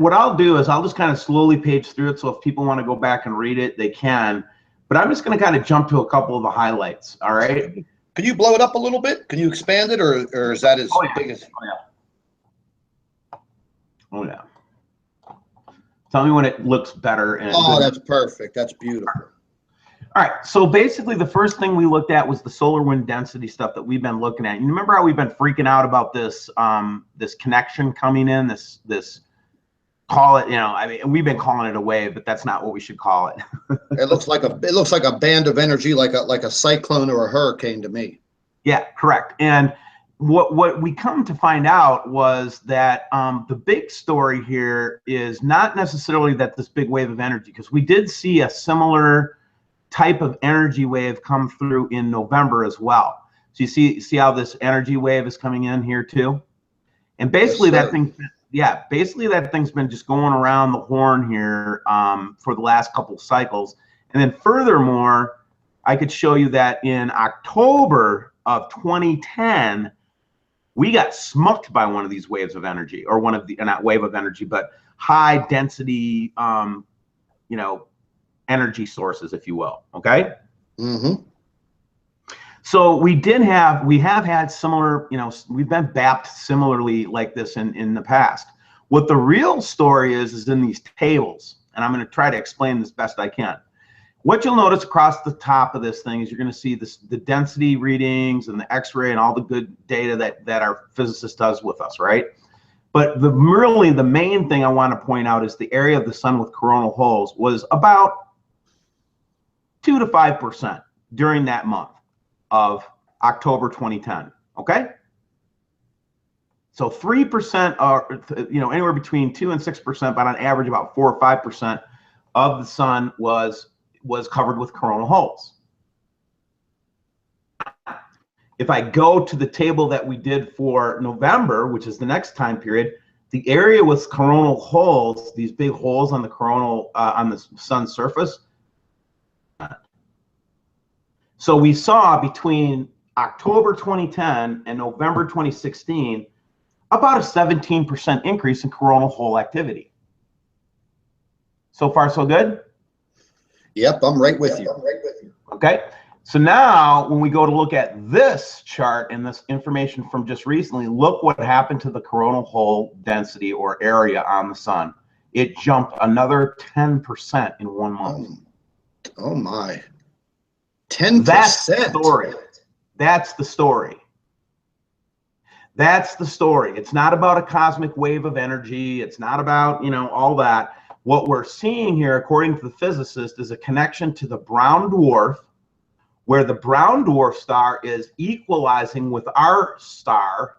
what I'll do is I'll just kind of slowly page through it. So if people want to go back and read it, they can. But I'm just going to kind of jump to a couple of the highlights. All right. Can you blow it up a little bit? Can you expand it, or is that as big as? Oh yeah. Tell me when it looks better. And that's perfect. That's beautiful. All right. So basically, the first thing we looked at was the solar wind density stuff that we've been looking at. You remember how we've been freaking out about this this connection coming in, this call it, I mean, we've been calling it a wave, but that's not what we should call it. It looks like a band of energy, like a cyclone or a hurricane to me. Yeah, correct. And what we come to find out was that the big story here is not necessarily that this big wave of energy, because we did see a similar type of energy wave come through in November as well. So you see how this energy wave is coming in here too? And basically that thing's been just going around the horn here for the last couple of cycles. And then furthermore, I could show you that in October of 2010, we got smucked by one of these waves of energy, or one of the, not wave of energy, but high density, energy sources, if you will. Okay. Mm-hmm. So we have had similar, we've been bapped similarly like this in the past. What the real story is in these tables, and I'm going to try to explain this best I can. What you'll notice across the top of this thing is you're going to see the density readings and the X-ray and all the good data that our physicist does with us, right? But really the main thing I want to point out is the area of the sun with coronal holes was about 2 to 5% during that month of October 2010. Okay, so 3% are anywhere between 2 and 6%, but on average about 4 or 5% of the sun was covered with coronal holes. If I go to the table that we did for November, which is the next time period, the area with coronal holes, these big holes on the coronal on the sun's surface. So we saw between October 2010 and November 2016 about a 17% increase in coronal hole activity. So far, so good? Yep, I'm right with you. Okay, so now when we go to look at this chart and this information from just recently, look what happened to the coronal hole density or area on the sun. It jumped another 10% in 1 month. Oh my. 10%. That's the story. That's the story. That's the story. It's not about a cosmic wave of energy. It's not about, all that. What we're seeing here, according to the physicist, is a connection to the brown dwarf, where the brown dwarf star is equalizing with our star,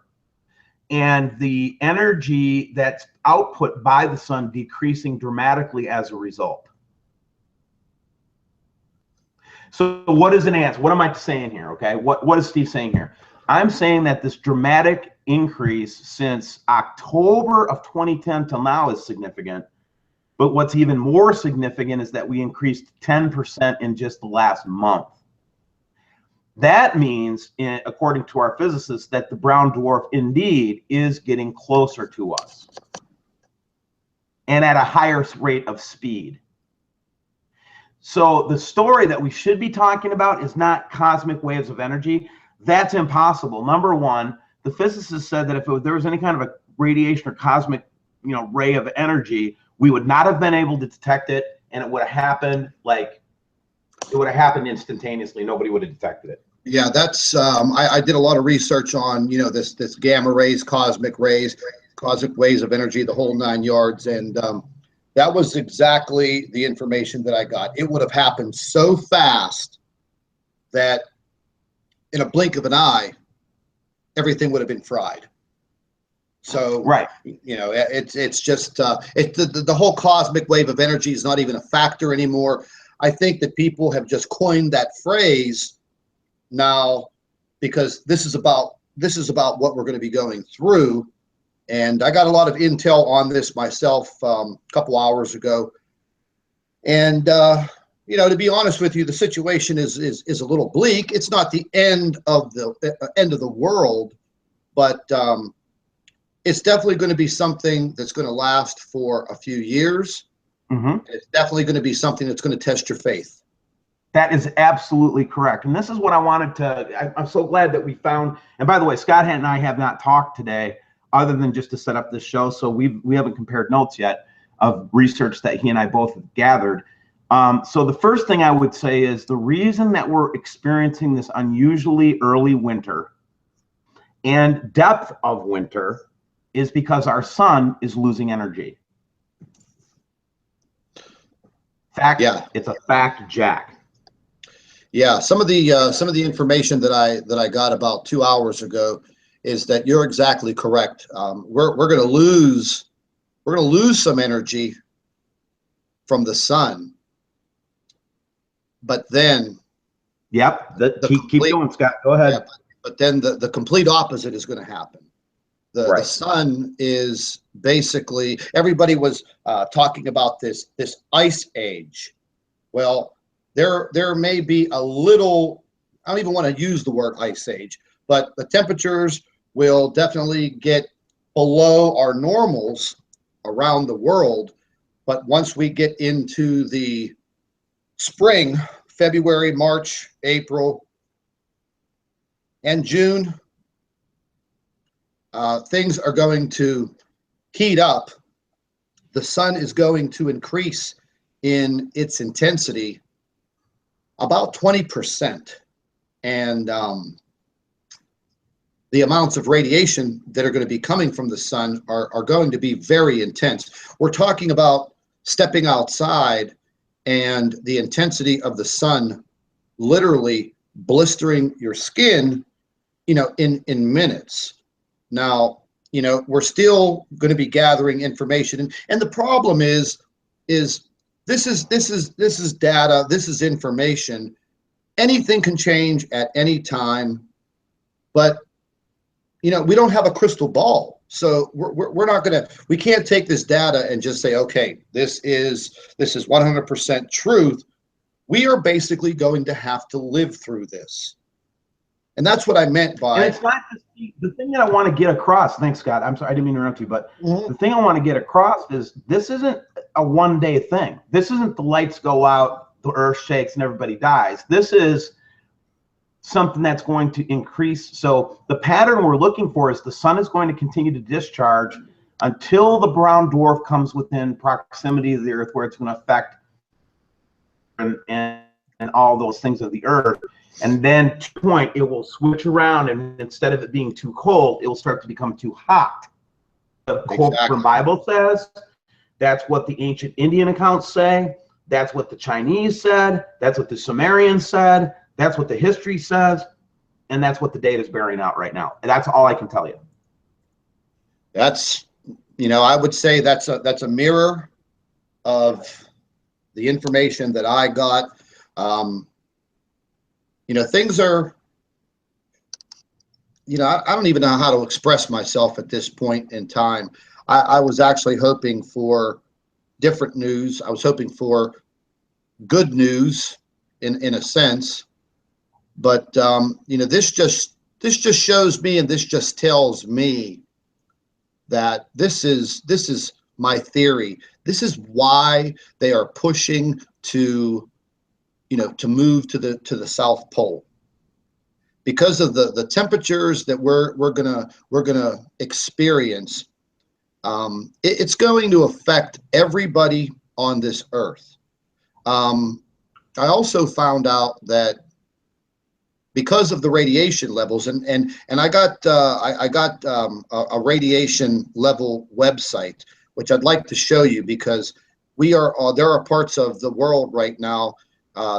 and the energy that's output by the sun decreasing dramatically as a result. So what is an answer? What am I saying here? Okay, what is Steve saying here? I'm saying that this dramatic increase since October of 2010 till now is significant. But what's even more significant is that we increased 10% in just the last month. That means, according to our physicists, that the brown dwarf indeed is getting closer to us and at a higher rate of speed. So the story that we should be talking about is not cosmic waves of energy. That's impossible. Number one, the physicist said that if there was any kind of a radiation or cosmic, ray of energy, we would not have been able to detect it, and it would have happened instantaneously. Nobody would have detected it. Yeah, that's I did a lot of research on this gamma rays, cosmic waves of energy, the whole 9 yards, and that was exactly the information that I got. It would have happened so fast that in a blink of an eye, everything would have been fried. So, right, it's just the whole cosmic wave of energy is not even a factor anymore. I think that people have just coined that phrase now because this is about what we're going to be going through. And I got a lot of intel on this myself a couple hours ago. And to be honest with you, the situation is a little bleak. It's not the end of the world, but it's definitely going to be something that's going to last for a few years. It's definitely going to be something that's going to test your faith. That is absolutely correct. And this is what I wanted to, I'm so glad that we found, and by the way, Scott and I have not talked today other than just to set up this show. So we haven't compared notes yet of research that he and I both have gathered. So the first thing I would say is the reason that we're experiencing this unusually early winter and depth of winter is because our sun is losing energy. Fact, yeah. It's a fact, Jack. Yeah, some of the information that I got about 2 hours ago is that you're exactly correct. We're going to lose some energy from the sun, but then yep, keep going, Scott. Go ahead. Yeah, but then the complete opposite is going to happen. The sun is basically, everybody was talking about this ice age. Well, there may be a little, I don't even want to use the word ice age, but the temperatures will definitely get below our normals around the world. But once we get into the spring, February, March, April, and June, things are going to heat up. The sun is going to increase in its intensity about 20%. And the amounts of radiation that are going to be coming from the sun are going to be very intense. We're talking about stepping outside and the intensity of the sun literally blistering your skin, in minutes. Now, we're still going to be gathering information, and the problem is this is data, this is information. Anything can change at any time, but we don't have a crystal ball, so we're not going to. We can't take this data and just say, okay, this is 100% truth. We are basically going to have to live through this. And that's what I meant by. And it's not just the thing that I want to get across. Thanks, Scott. I'm sorry, I didn't mean to interrupt you, but the thing I want to get across is this isn't a one-day thing. This isn't the lights go out, the earth shakes, and everybody dies. This is something that's going to increase. So the pattern we're looking for is the sun is going to continue to discharge until the brown dwarf comes within proximity of the earth, where it's going to affect and all those things of the earth. And then to a point, it will switch around, and instead of it being too cold, it will start to become too hot. The quote from Bible says, that's what the ancient Indian accounts say, that's what the Chinese said, that's what the Sumerians said, that's what the history says, and that's what the data is bearing out right now. And that's all I can tell you. That's, I would say that's a mirror of the information that I got. Things are, I don't even know how to express myself at this point in time. I was actually hoping for different news. I was hoping for good news in a sense, but this just shows me, and this just tells me that this is my theory. This is why they are pushing to move to the South Pole, because of the temperatures that we're gonna experience. It's going to affect everybody on this earth. I also found out that because of the radiation levels, and I got a radiation level website, which I'd like to show you, because there are parts of the world right now.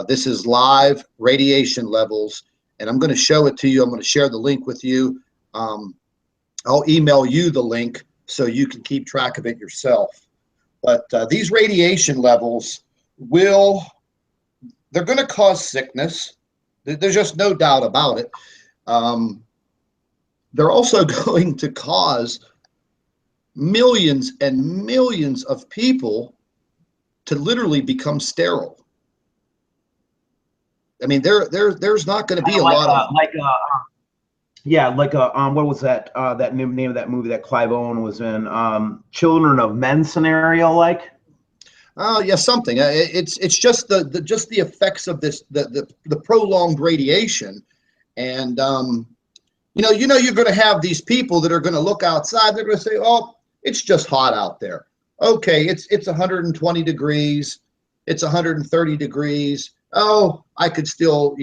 This is live radiation levels, and I'm going to show it to you. I'm going to share the link with you. I'll email you the link so you can keep track of it yourself. But these radiation levels they're going to cause sickness. There's just no doubt about it. They're also going to cause millions and millions of people to literally become sterile. I mean, there's not going to be a lot of Yeah, like a what was that that name of that movie that Clive Owen was in? Children of Men scenario, like. Oh, yeah, something. It's just just the effects of this the prolonged radiation, and you're going to have these people that are going to look outside. They're going to say, "Oh, it's just hot out there." Okay, it's 120 degrees, it's 130 degrees. Oh, I could still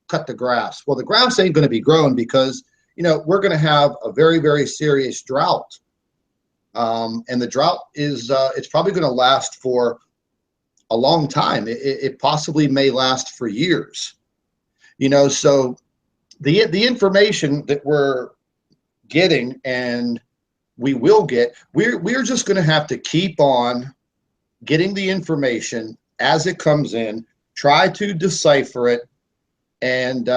cut the grass. Well, the grass ain't going to be growing because we're going to have a very, very serious drought. And the drought is it's probably going to last for a long time. It possibly may last for years. So the information that we're getting and we will get, we're just going to have to keep on getting the information as it comes in, try to decipher it, and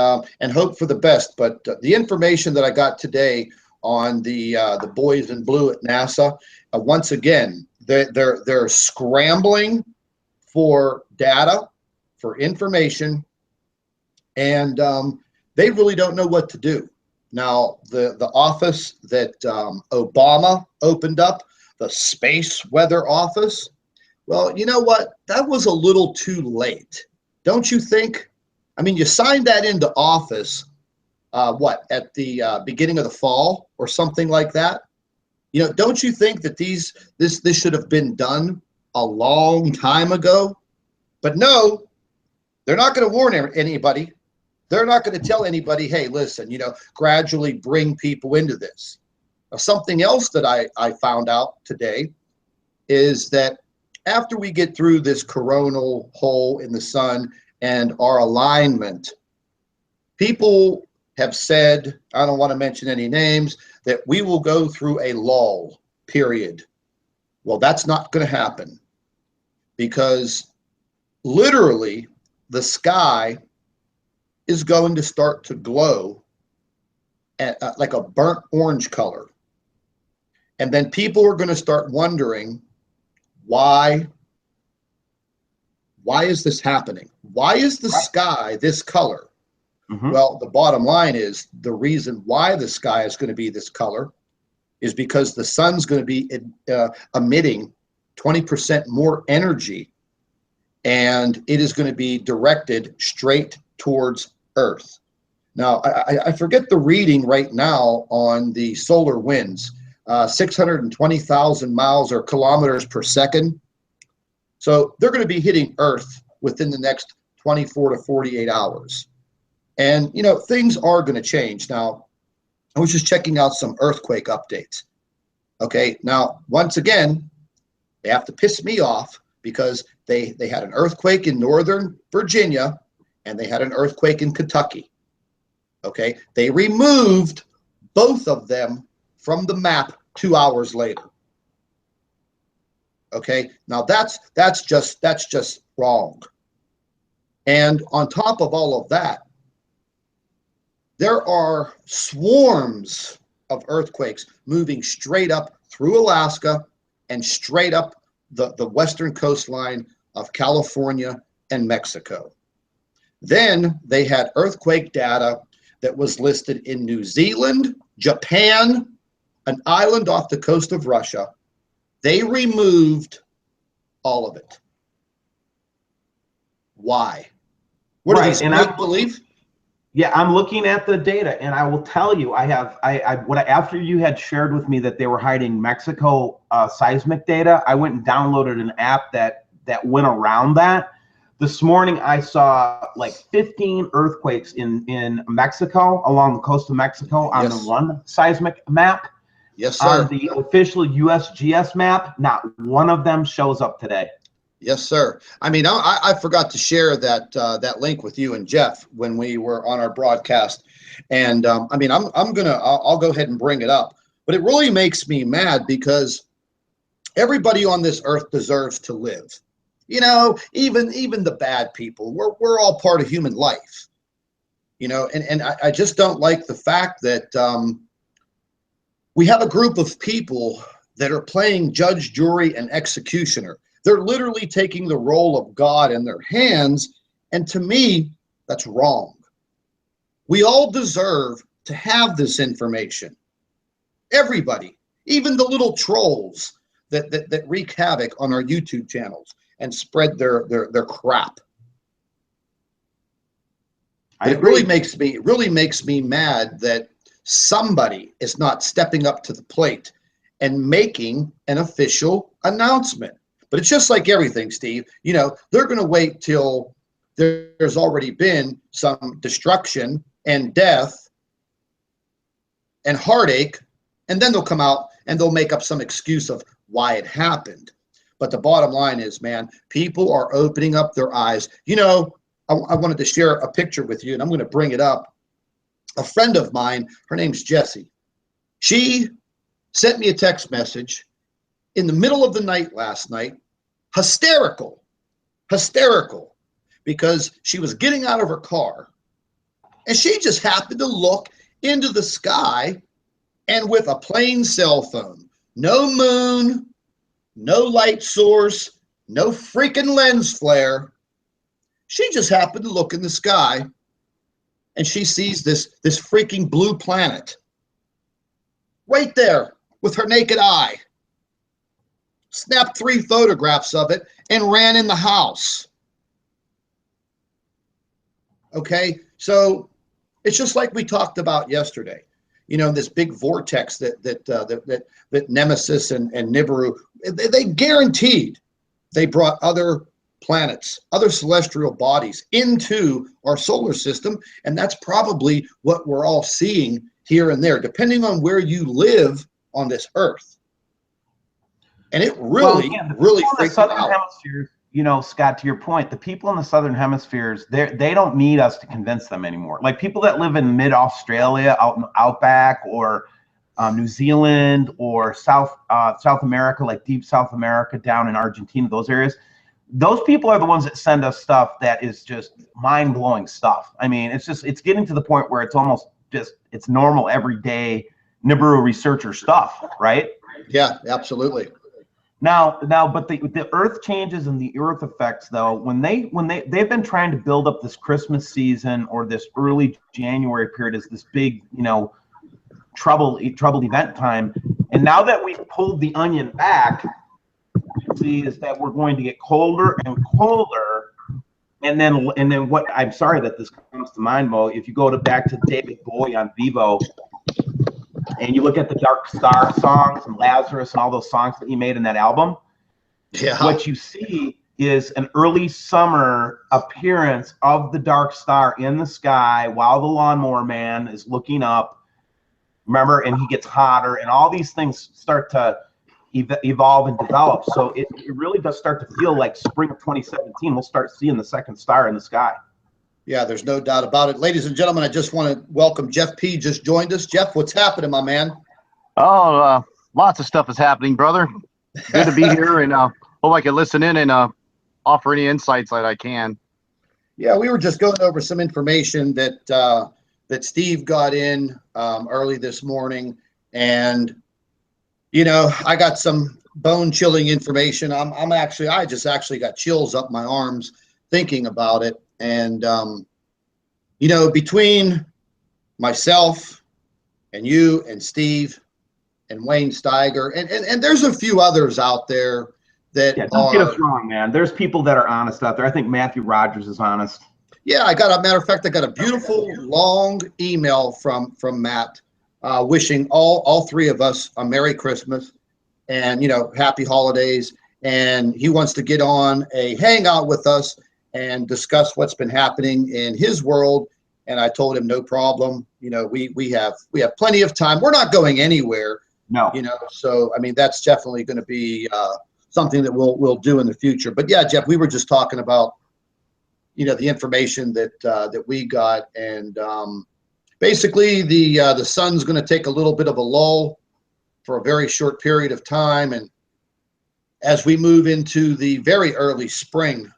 hope for the best. But the information that I got today on the boys in blue at NASA, once again, they're scrambling for data, for information, and they really don't know what to do. Now, the office that Obama opened up, the Space Weather Office, well, you know what? That was a little too late. Don't you think? I mean, you signed that into office, at the beginning of the fall or something like that? Don't you think that this should have been done a long time ago? But no, they're not going to warn anybody. They're not going to tell anybody, hey, listen, gradually bring people into this. Now, something else that I found out today is that after we get through this coronal hole in the sun and our alignment, people have said, I don't want to mention any names, that we will go through a lull period. Well, that's not going to happen because literally the sky is going to start to glow at, like a burnt orange color. And then people are going to start wondering, why is this happening? Why is the sky this color? Mm-hmm. Well, the bottom line is the reason why the sky is going to be this color is because the sun's going to be emitting 20% more energy, and it is going to be directed straight towards Earth. Now, I forget the reading right now on the solar winds, 620,000 miles or kilometers per second. So they're going to be hitting Earth within the next 24 to 48 hours. And, things are going to change. Now, I was just checking out some earthquake updates. Okay, now, once again, they have to piss me off because they had an earthquake in Northern Virginia and they had an earthquake in Kentucky. Okay, they removed both of them from the map 2 hours later. Okay, now that's just wrong. And on top of all of that, there are swarms of earthquakes moving straight up through Alaska and straight up the western coastline of California and Mexico. Then they had earthquake data that was listed in New Zealand, Japan, an island off the coast of Russia. They removed all of it. Why? What are these, make believe? Yeah, I'm looking at the data, and I will tell you, after you had shared with me that they were hiding Mexico seismic data, I went and downloaded an app that went around that. This morning, I saw like 15 earthquakes in Mexico, along the coast of Mexico, on the one seismic map. Yes, sir. On the official USGS map, not one of them shows up today. Yes, sir. I mean, I forgot to share that link with you and Jeff when we were on our broadcast, and I mean, I'll go ahead and bring it up. But it really makes me mad because everybody on this earth deserves to live. Even the bad people. We're all part of human life. And I just don't like the fact that we have a group of people that are playing judge, jury, and executioner. They're literally taking the role of God in their hands, and to me, that's wrong. We all deserve to have this information. Everybody, even the little trolls that wreak havoc on our YouTube channels and spread their crap. It really makes me mad that somebody is not stepping up to the plate and making an official announcement. But it's just like everything, Steve. You know, they're going to wait till there's already been some destruction and death and heartache, and then they'll come out and they'll make up some excuse of why it happened. But the bottom line is, man, people are opening up their eyes. You know, I wanted to share a picture with you, and I'm going to bring it up. A friend of mine, her name's Jessie. She sent me a text message in the middle of the night last night, hysterical, because she was getting out of her car, and she just happened to look into the sky, and with a plain cell phone, no moon, no light source, no freaking lens flare, she just happened to look in the sky, and she sees this freaking blue planet right there with her naked eye. Snapped 3 photographs of it and ran in the house. Okay, so it's just like we talked about yesterday. You know, this big vortex that Nemesis and Nibiru, they guaranteed they brought other planets, other celestial bodies into our solar system, and that's probably what we're all seeing here and there, depending on where you live on this Earth. And it really freaks me out. Hemispheres, you know, Scott, to your point, the people in the southern hemispheres, they don't need us to convince them anymore. Like people that live in mid-Australia, out in outback, or New Zealand, or South America, like deep South America, down in Argentina, those areas. Those people are the ones that send us stuff that is just mind-blowing stuff. I mean, it's getting to the point where it's almost just, it's normal, everyday Nibiru researcher stuff, right? Yeah, absolutely. Now, but the Earth changes and the Earth effects, though, when they've been trying to build up this Christmas season or this early January period as this big, you know, troubled event time, and now that we've pulled the onion back, see is that we're going to get colder and colder, and then what? I'm sorry that this comes to mind, Mo. If you go back to David Bowie on Vivo, and you look at the Dark Star songs and Lazarus and all those songs that he made in that album, what you see is an early summer appearance of the Dark Star in the sky while the Lawnmower Man is looking up. Remember, and he gets hotter, and all these things start to evolve and develop. So it really does start to feel like spring of 2017. We'll start seeing the second star in the sky. Yeah, there's no doubt about it. Ladies and gentlemen, I just want to welcome Jeff P. just joined us. Jeff, what's happening, my man? Oh, lots of stuff is happening, brother. Good to be here, and hope I can listen in and offer any insights that I can. Yeah, we were just going over some information that Steve got in early this morning, and you know, I got some bone-chilling information. I just actually got chills up my arms thinking about it. And you know, between myself and you and Steve and Wayne Steiger, and there's a few others out there that don't get us wrong, man. There's people that are honest out there. I think Matthew Rogers is honest. Yeah, matter of fact, I got a beautiful long email from Matt wishing all 3 of us a Merry Christmas and, you know, happy holidays. And he wants to get on a hangout with us and discuss what's been happening in his world. And I told him no problem. You know, we have plenty of time. We're not going anywhere. No. You know, so I mean, that's definitely going to be something that we'll do in the future. But yeah, Jeff, we were just talking about, you know, the information that we got, and basically the sun's going to take a little bit of a lull for a very short period of time, and as we move into the very early spring,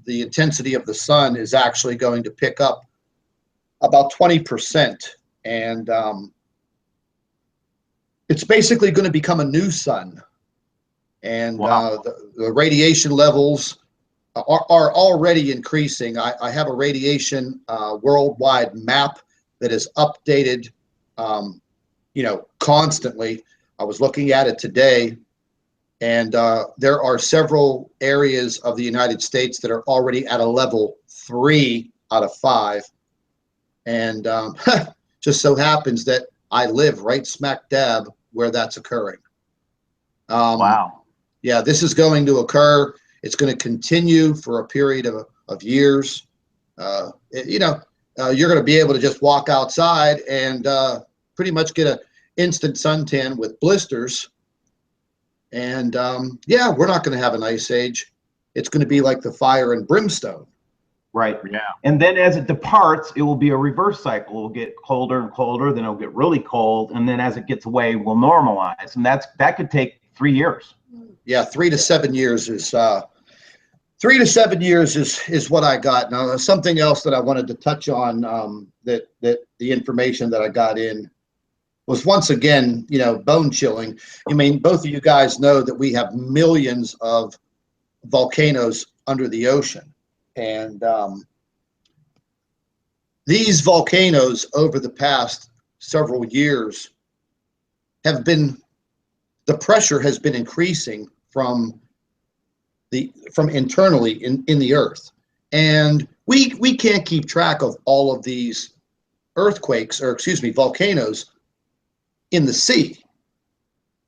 the intensity of the sun is actually going to pick up about 20%, and it's basically going to become a new sun, and wow. The radiation levels are already increasing. I have a radiation worldwide map that is updated, constantly. I was looking at it today, and there are several areas of the United States that are already at a level 3 out of 5. And just so happens that I live right smack dab where that's occurring. Wow. Yeah, this is going to occur. It's going to continue for a period of years. You're going to be able to just walk outside and pretty much get an instant suntan with blisters. And we're not going to have an ice age. It's going to be like the fire and brimstone. Right. Yeah. And then as it departs, it will be a reverse cycle. It will get colder and colder, then it'll get really cold, and then as it gets away, we'll normalize. And that could take 3 years. Yeah, 3 to 7 years is 3 to 7 years is what I got. Now, something else that I wanted to touch on, that the information that I got in was, once again, bone chilling. I mean, both of you guys know that we have millions of volcanoes under the ocean. And these volcanoes over the past several years the pressure has been increasing from internally in the earth. And we can't keep track of all of these volcanoes in the sea.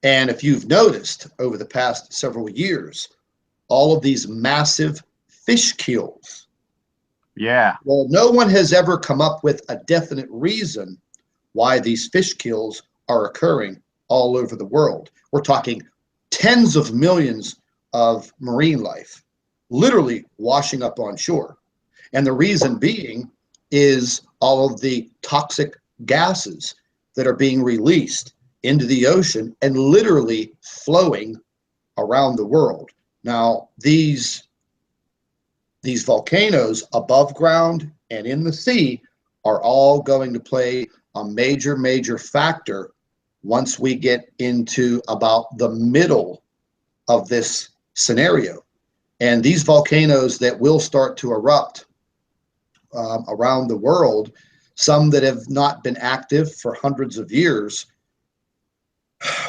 And if you've noticed over the past several years, all of these massive fish kills. Yeah. Well, no one has ever come up with a definite reason why these fish kills are occurring all over the world. We're talking tens of millions of marine life literally washing up on shore. And the reason being is all of the toxic gases that are being released into the ocean and literally flowing around the world. Now, these volcanoes above ground and in the sea are all going to play a major factor once we get into about the middle of this scenario. And these volcanoes that will start to erupt around the world, some that have not been active for hundreds of years,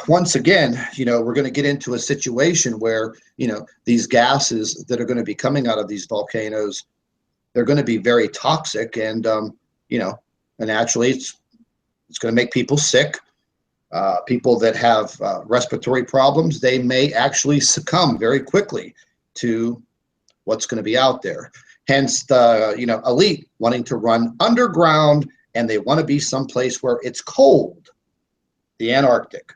once again, we're going to get into a situation where, these gases that are going to be coming out of these volcanoes, they're going to be very toxic, and, and naturally it's going to make people sick. People that have respiratory problems, they may actually succumb very quickly to what's going to be out there. Hence the, elite wanting to run underground, and they want to be someplace where it's cold, the Antarctic.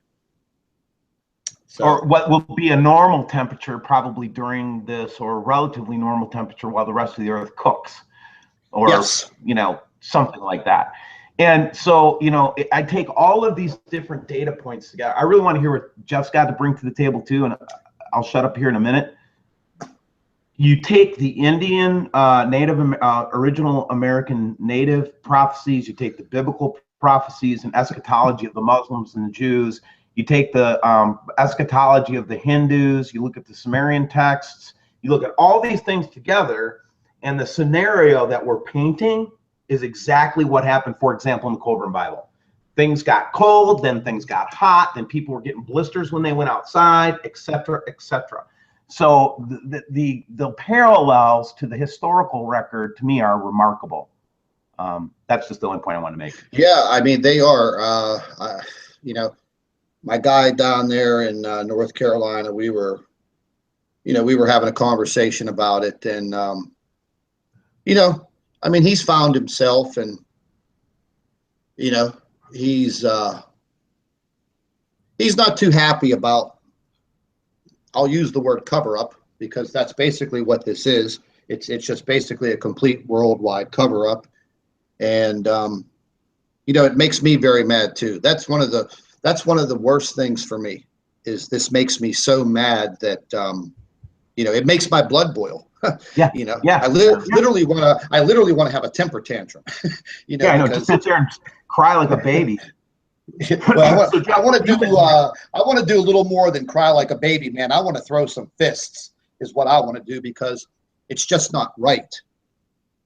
So, or what will be a normal temperature probably during this, or relatively normal temperature while the rest of the earth cooks, or yes. Something like that. And so, I take all of these different data points together. I really want to hear what Jeff's got to bring to the table too, and I'll shut up here in a minute. You take the Indian, original American native prophecies, you take the biblical prophecies and eschatology of the Muslims and the Jews, you take the eschatology of the Hindus, you look at the Sumerian texts, you look at all these things together, and the scenario that we're painting is exactly what happened, for example, in the Coburn Bible. Things got cold, then things got hot, then people were getting blisters when they went outside, etc., etc. So the parallels to the historical record, to me, are remarkable. That's just the only point I want to make. Yeah, I mean, they are. My guy down there in North Carolina, we were having a conversation about it, and I mean, he's found himself, and he's not too happy about, I'll use the word cover up, because that's basically what this is. It's just basically a complete worldwide cover up, and it makes me very mad too. That's one of the worst things for me, is this makes me so mad that it makes my blood boil. Yeah. I literally want to have a temper tantrum. I know, just sit there and cry like a baby. Well, I want to do a little more than cry like a baby, man. I want to throw some fists, is what I want to do, because it's just not right.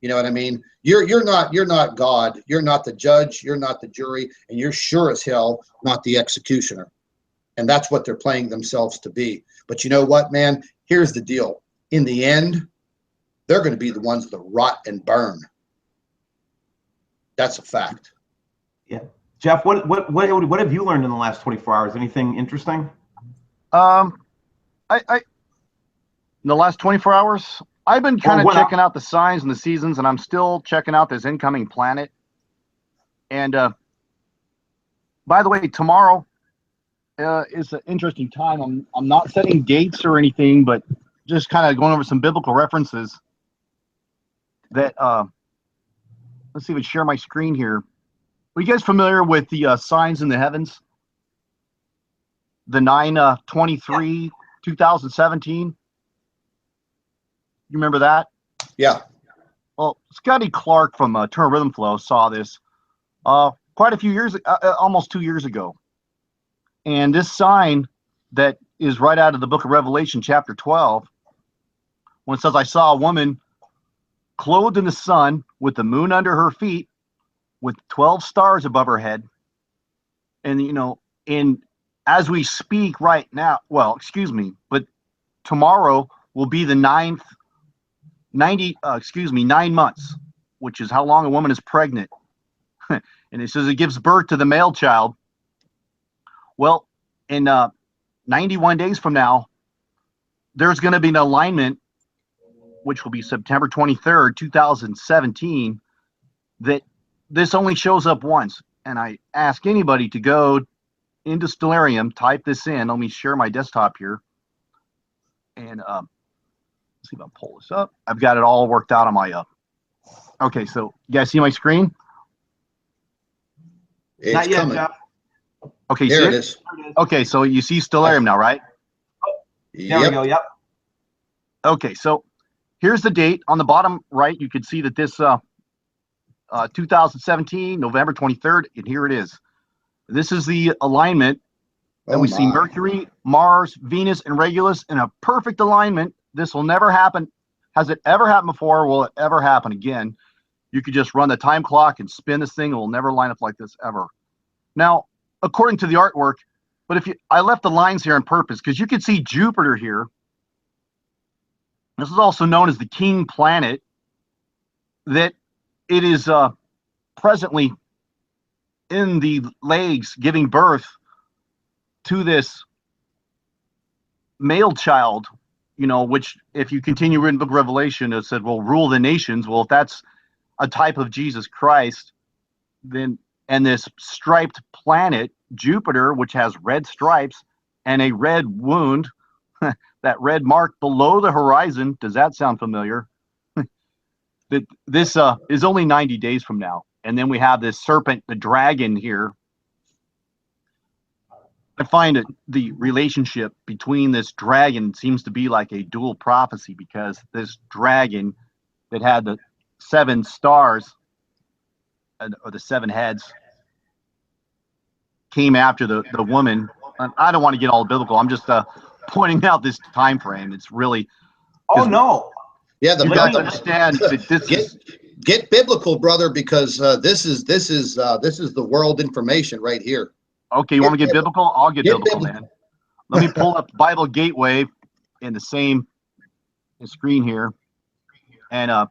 You know what I mean? You're not God. You're not the judge. You're not the jury, and you're sure as hell not the executioner. And that's what they're playing themselves to be. But you know what, man? Here's the deal. In the end, they're going to be the ones that rot and burn. That's a fact. Yeah. Jeff, what have you learned in the last 24 hours? Anything interesting? I in the last 24 hours, I've been kind of checking out the signs and the seasons, and I'm still checking out this incoming planet. And by the way, tomorrow is an interesting time. I'm not setting dates or anything, but just kind of going over some biblical references that let's see if I share my screen here. Are you guys familiar with the signs in the heavens? The 9/23, 2017. You remember that? Yeah. Well, Scotty Clark from Turner Rhythm Flow saw this quite a few years, almost 2 years ago. And this sign that is right out of the book of Revelation, chapter 12, when it says, I saw a woman clothed in the sun with the moon under her feet, with 12 stars above her head. And, you know, as we speak right now, well, excuse me, but tomorrow will be the 9 months, which is how long a woman is pregnant. And it says it gives birth to the male child. Well, in 91 days from now, there's going to be an alignment, which will be September 23rd, 2017, that this only shows up once. And I ask anybody to go into Stellarium, type this in. Let me share my desktop here. And let's see if I can pull this up. I've got it all worked out on my okay, so you guys see my screen? It's Not yet, coming. Jeff. Okay, There it is. Okay, so you see Stellarium now, right? There we go. Yep. Okay, so here's the date on the bottom right. You can see that this 2017, November 23rd, and here it is. This is the alignment. And we see Mercury, Mars, Venus, and Regulus in a perfect alignment. This will never happen. Has it ever happened before? Will it ever happen again? You could just run the time clock and spin this thing. It will never line up like this ever. Now, according to the artwork, but I left the lines here on purpose because you can see Jupiter here. This is also known as the king planet. That it is presently in the legs giving birth to this male child, you know, which if you continue reading the book of Revelation, it said, well, rule the nations. Well, if that's a type of Jesus Christ, then, and this striped planet, Jupiter, which has red stripes and a red wound, that red mark below the horizon, does that sound familiar? That this is only 90 days from now. And then we have this serpent, the dragon here. I find the relationship between this dragon seems to be like a dual prophecy, because this dragon that had the 7 stars or the 7 heads came after the woman. I don't want to get all biblical. I'm just pointing out this time frame. It's really no. Yeah, you guys understand that this get biblical, brother, because this is the world information right here. Okay, you want to get biblical? I'll get biblical, man. Let me pull up Bible Gateway in the same screen here, and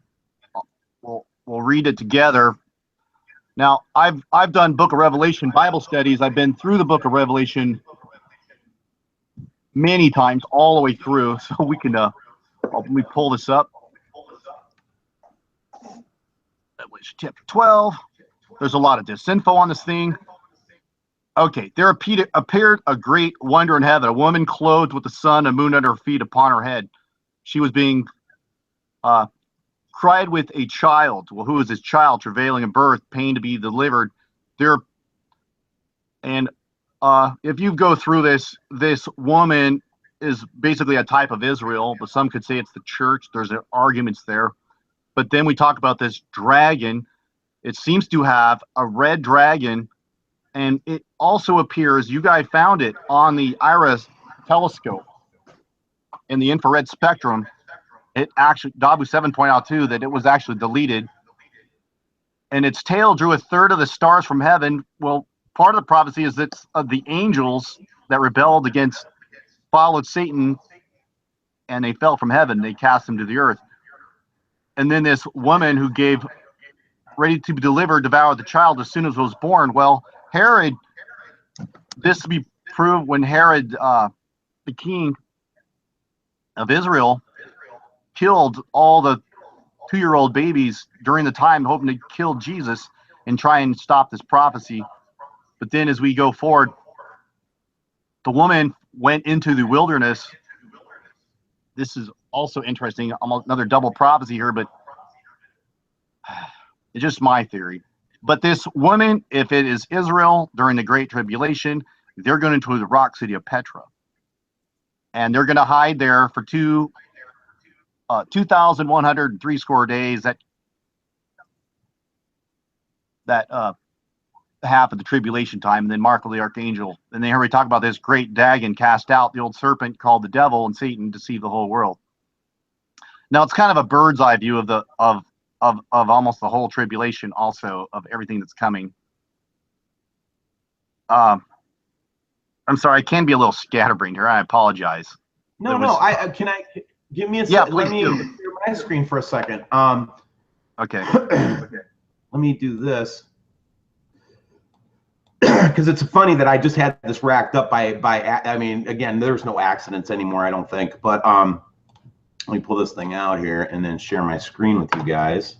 we'll read it together. Now, I've done Book of Revelation Bible studies. I've been through the Book of Revelation many times, all the way through. So we can let me pull this up. That was chapter 12. There's a lot of disinfo on this thing. Okay, there appeared a great wonder in heaven, a woman clothed with the sun and moon under her feet upon her head. She was being cried with a child. Well, who is this child? Travailing in birth, pain to be delivered. And if you go through this woman is basically a type of Israel, but some could say it's the church. There's arguments there. But then we talk about this dragon. It seems to have a red dragon. And it also appears, you guys found it on the IRIS telescope in the infrared spectrum. it actually, Dabu 7 pointed out too that it was actually deleted, and its tail drew a third of the stars from heaven. Well, part of the prophecy is that the angels that rebelled against, followed Satan, and they fell from heaven. They cast him to the earth. And then this woman who gave, ready to be delivered, devoured the child as soon as it was born. Well, Herod, this to be proved when Herod, the king of Israel, killed all the 2-year-old babies during the time, hoping to kill Jesus and try and stop this prophecy. But then as we go forward, the woman went into the wilderness. This is also interesting, almost another double prophecy here, but it's just my theory. But this woman, if it is Israel during the Great Tribulation, they're going into the rock city of Petra. And they're going to hide there for 2,103 score days. That half of the tribulation time, and then Michael the archangel. And then here we talk about this great dragon cast out, the old serpent called the devil and Satan, deceive the whole world. Now it's kind of a bird's eye view of the of almost the whole tribulation, also of everything that's coming. I'm sorry, I can be a little scatterbrained here. I apologize. No, can I give me a yeah, second? Let me do. clear my screen for a second. Okay. Okay. Let me do this. Because it's funny that I just had this racked up by I mean, again, there's no accidents anymore, I don't think. But let me pull this thing out here and then share my screen with you guys.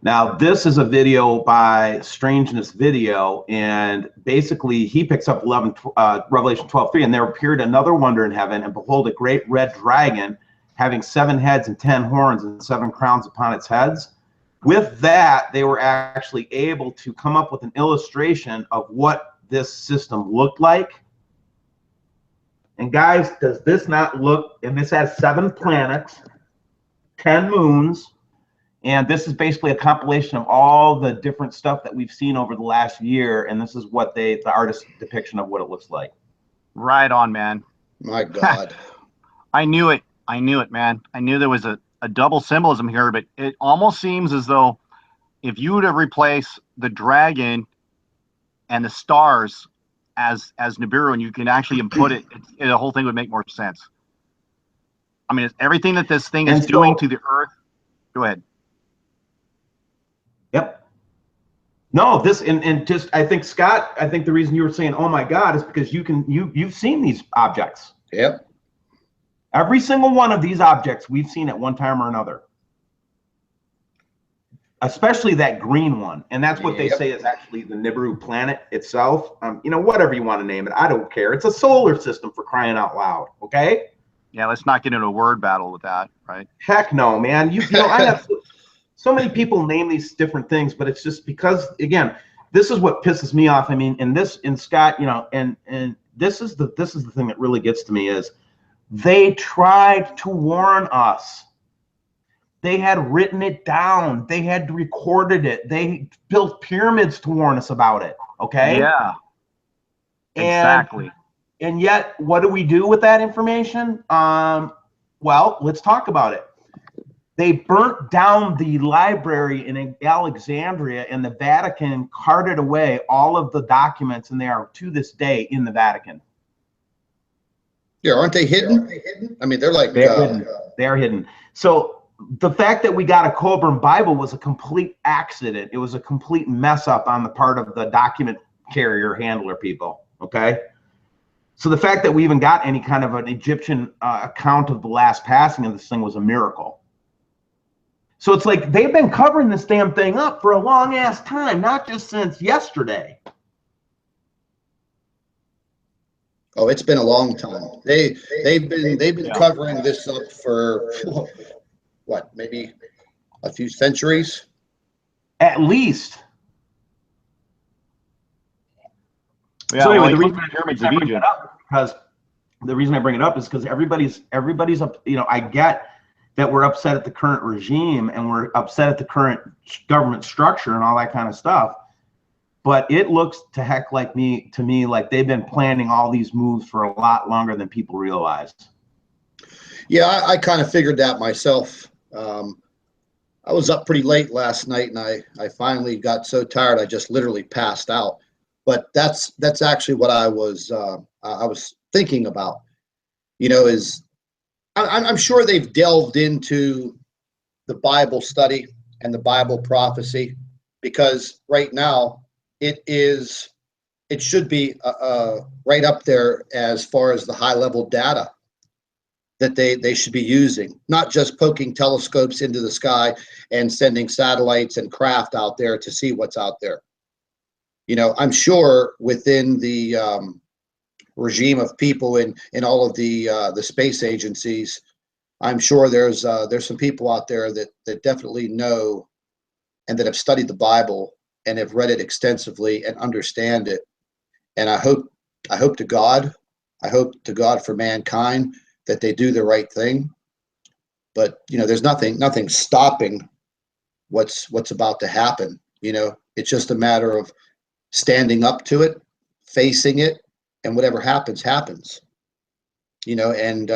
Now, this is a video by Strangeness Video, and basically he picks up Revelation 12:3, and there appeared another wonder in heaven, and behold, a great red dragon having 7 heads and 10 horns and 7 crowns upon its heads. With that, they were actually able to come up with an illustration of what this system looked like. And guys, does this not look, and this has 7 planets, 10 moons, and this is basically a compilation of all the different stuff that we've seen over the last year, and this is what the artist's depiction of what it looks like. Right on, man. My God. I knew it, man. I knew there was a double symbolism here, but it almost seems as though if you were to replace the dragon and the stars as Nibiru, and you can actually input it, the whole thing would make more sense. I mean, it's everything that this thing is doing to the earth. Go ahead. Yep. No, this and just I think, Scott, I think the reason you were saying, oh my God, is because you've seen these objects. Yep. Every single one of these objects we've seen at one time or another. Especially that green one. And that's what they say is actually the Nibiru planet itself. You know, whatever you want to name it, I don't care. It's a solar system, for crying out loud, okay? Yeah, let's not get into a word battle with that, right? Heck no, man. You know, I have so many people name these different things, but it's just because, again, this is what pisses me off. I mean, and Scott, you know, and this is the thing that really gets to me is they tried to warn us. They had written it down. They had recorded it. They built pyramids to warn us about it. Okay. Yeah. Exactly. And yet, what do we do with that information? Well, let's talk about it. They burnt down the library in Alexandria, and the Vatican carted away all of the documents, and they are to this day in the Vatican. Yeah, aren't they hidden? I mean, they're like hidden. They're hidden. So the fact that we got a Coburn Bible was a complete accident. It was a complete mess up on the part of the document carrier handler people. Okay. So the fact that we even got any kind of an Egyptian account of the last passing of this thing was a miracle. So it's like they've been covering this damn thing up for a long ass time, not just since yesterday. Oh, it's been a long time. They've been covering this up for what, maybe a few centuries? At least. Yeah, so anyway, well, the reason I bring it up is because everybody's up. You know, I get that we're upset at the current regime and we're upset at the current government structure and all that kind of stuff. But it looks to me like they've been planning all these moves for a lot longer than people realize. Yeah, I kind of figured that myself. I was up pretty late last night, and I finally got so tired I just literally passed out. But that's actually what I was thinking about. You know, is I'm sure they've delved into the Bible study and the Bible prophecy, because right now it should be right up there as far as the high level data that they should be using, not just poking telescopes into the sky and sending satellites and craft out there to see what's out there. You know, I'm sure within the regime of people in all of the space agencies, I'm sure there's some people out there that definitely know and that have studied the Bible and have read it extensively and understand it. And I hope to God, for mankind, that they do the right thing. But you know, there's nothing stopping what's about to happen. You know, it's just a matter of standing up to it, facing it, and whatever happens, happens. You know, and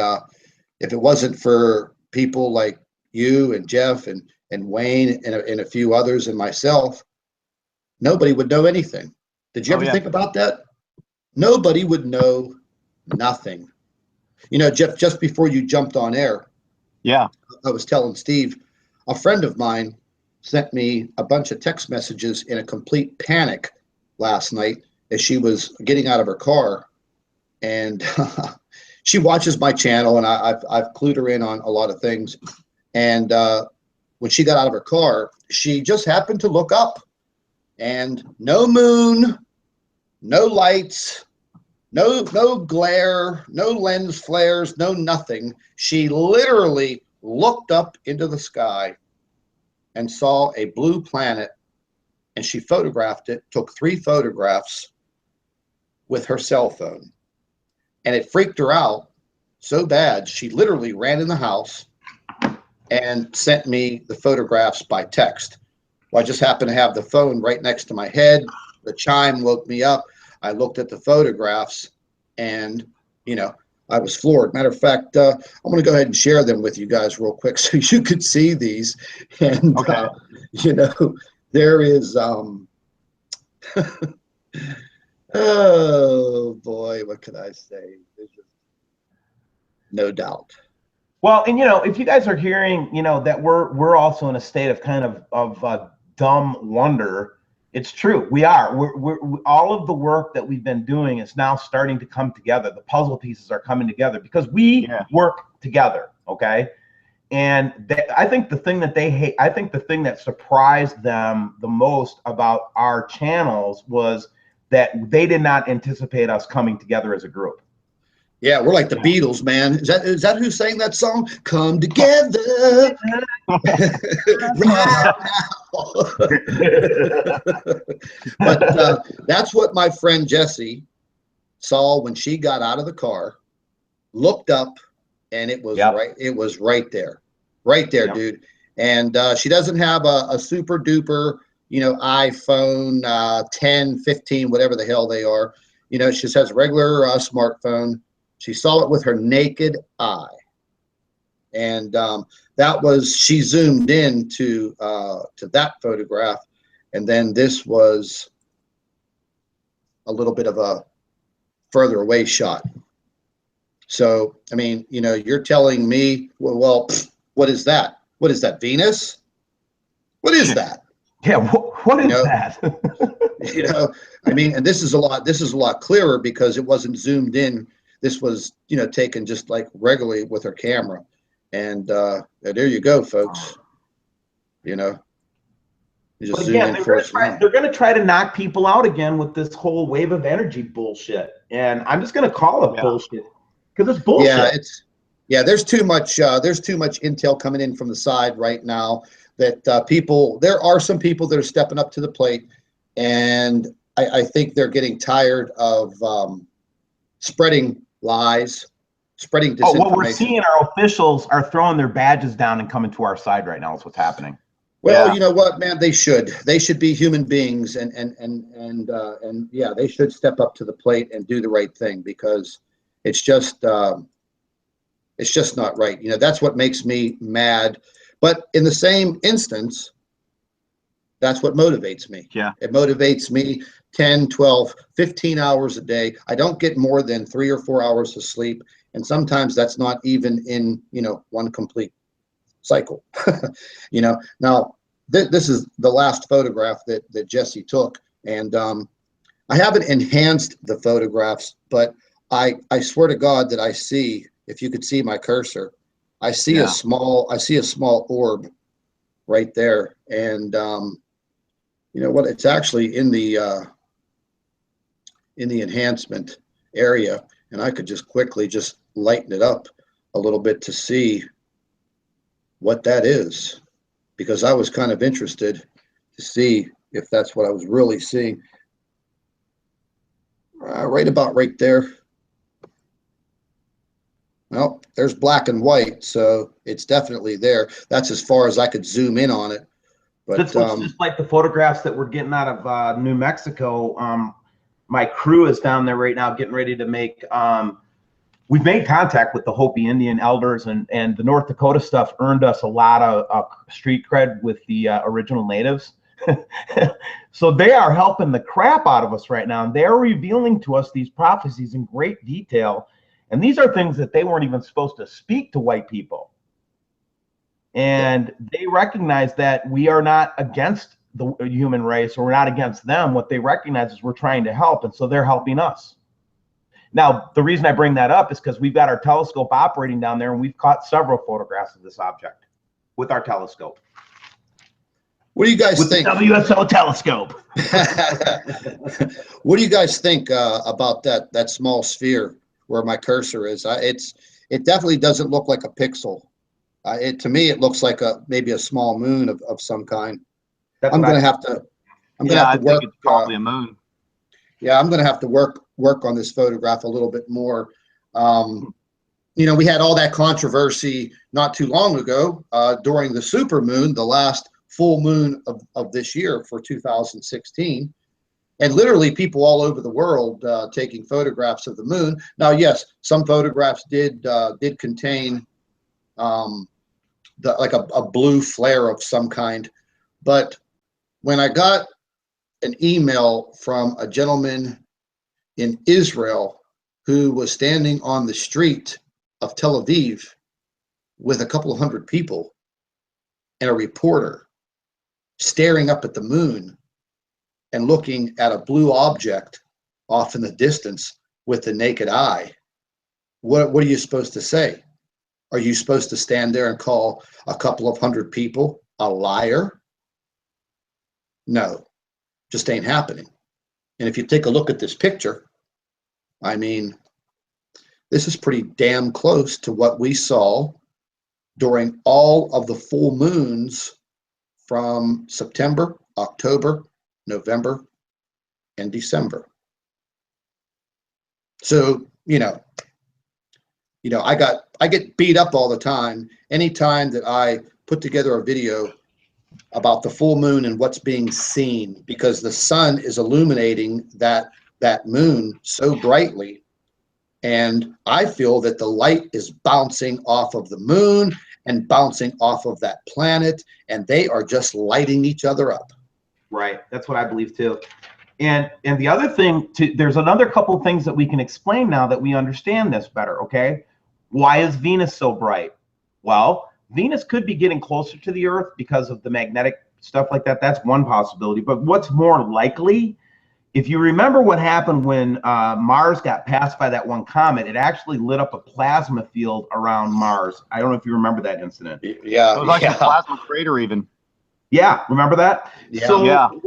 if it wasn't for people like you and Jeff and Wayne and a few others and myself, nobody would know anything. Did you ever think about that? Nobody would know nothing. You know, Jeff, just before you jumped on air, Yeah. I was telling Steve, a friend of mine sent me a bunch of text messages in a complete panic last night as she was getting out of her car. And she watches my channel, and I've clued her in on a lot of things. And when she got out of her car, she just happened to look up, and no moon, no lights, no glare, no lens flares, no nothing. She literally looked up into the sky and saw a blue planet, and she photographed it, took 3 photographs with her cell phone. And it freaked her out so bad, she literally ran in the house and sent me the photographs by text. Well, I just happened to have the phone right next to my head. The chime woke me up. I looked at the photographs, and, you know, I was floored. Matter of fact, I'm going to go ahead and share them with you guys real quick so you could see these. And, Okay. you know, there is, oh boy, what could I say? There's just no doubt. Well, and you know, if you guys are hearing, you know, that we're also in a state of kind of dumb wonder, it's true. We are. We're all of the work that we've been doing is now starting to come together. The puzzle pieces are coming together because we work together. Okay. And I think the thing that they hate, I think the thing that surprised them the most about our channels was that they did not anticipate us coming together as a group. Yeah, we're like the Beatles, man. Is that who sang that song? Come together right now. But that's what my friend Jessie saw when she got out of the car, looked up, and it was right. It was right there, dude. And she doesn't have a super duper, you know, iPhone 10, 15, whatever the hell they are. You know, she just has a regular smartphone. She saw it with her naked eye, and that was, she zoomed in to that photograph, and then this was a little bit of a further away shot. So, I mean, you know, you're telling me, well, what is that? What is that, Venus? What is that? Yeah, what is that? You know, I mean, and this is a lot clearer because it wasn't zoomed in. This was, you know, taken just like regularly with her camera. And there you go, folks. You know, you just zoom in for us. They're going to try to knock people out again with this whole wave of energy bullshit. And I'm just going to call it bullshit because it's bullshit. Yeah, there's too much intel coming in from the side right now that there are some people that are stepping up to the plate. And I think they're getting tired of spreading lies, spreading disinformation. What we're seeing, our officials are throwing their badges down and coming to our side right now is what's happening. Well, you know what, man, they should be human beings, and yeah, they should step up to the plate and do the right thing, because it's just It's just not right. You know, that's what makes me mad. But in the same instance, that's what motivates me. Yeah. It motivates me 10, 12, 15 hours a day. I don't get more than 3 or 4 hours of sleep. And sometimes that's not even in, you know, one complete cycle. You know, now this is the last photograph that Jesse took. And I haven't enhanced the photographs, but I swear to God that I see, if you could see my cursor, I see a small orb right there. And you know what? It's actually in the enhancement area, and I could just quickly just lighten it up a little bit to see what that is, because I was kind of interested to see if that's what I was really seeing. Right about right there. Well, there's black and white, so it's definitely there. That's as far as I could zoom in on it. But this looks just like the photographs that we're getting out of New Mexico. My crew is down there right now getting ready to make, we've made contact with the Hopi Indian elders, and the North Dakota stuff earned us a lot of street cred with the original natives. So they are helping the crap out of us right now, and they're revealing to us these prophecies in great detail. And these are things that they weren't even supposed to speak to white people. And they recognize that we are not against the human race, or we're not against them. What they recognize is we're trying to help, and so they're helping us. Now, the reason I bring that up is because we've got our telescope operating down there, and we've caught several photographs of this object with our telescope. What do you guys think? The WSO telescope. What do you guys think about that small sphere where my cursor is? It definitely doesn't look like a pixel. To me, it looks like maybe a small moon of some kind. I'm going to have to work. Think it's probably a moon. Yeah, I'm going to have to work on this photograph a little bit more. You know, we had all that controversy not too long ago during the super moon, the last full moon of this year for 2016. And literally people all over the world taking photographs of the moon. Now, yes, some photographs did contain like a blue flare of some kind. But when I got an email from a gentleman in Israel who was standing on the street of Tel Aviv with a couple of hundred people and a reporter staring up at the moon and looking at a blue object off in the distance with the naked eye, what are you supposed to say? Are you supposed to stand there and call a couple of hundred people a liar? No, just ain't happening. And if you take a look at this picture, I mean, this is pretty damn close to what we saw during all of the full moons from September, October, November, and December. So, you know, I get beat up all the time anytime that I put together a video about the full moon and what's being seen, because the sun is illuminating that moon so brightly. And I feel that the light is bouncing off of the moon and bouncing off of that planet, and they are just lighting each other up. Right. That's what I believe too. And the other thing, there's another couple things that we can explain now that we understand this better, okay? Why is Venus so bright? Well, Venus could be getting closer to the Earth because of the magnetic stuff like that. That's one possibility. But what's more likely, if you remember what happened when Mars got passed by that one comet, it actually lit up a plasma field around Mars. I don't know if you remember that incident. Yeah. It was like a plasma crater even. Yeah, remember that? Yeah. So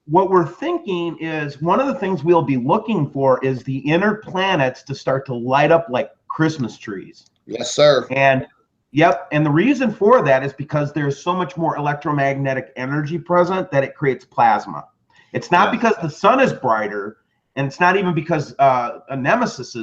what we're thinking is one of the things we'll be looking for is the inner planets to start to light up like Christmas trees. Yes, sir. And yep, and the reason for that is because there's so much more electromagnetic energy present that it creates plasma. It's not because the sun is brighter, and it's not even because a nemesis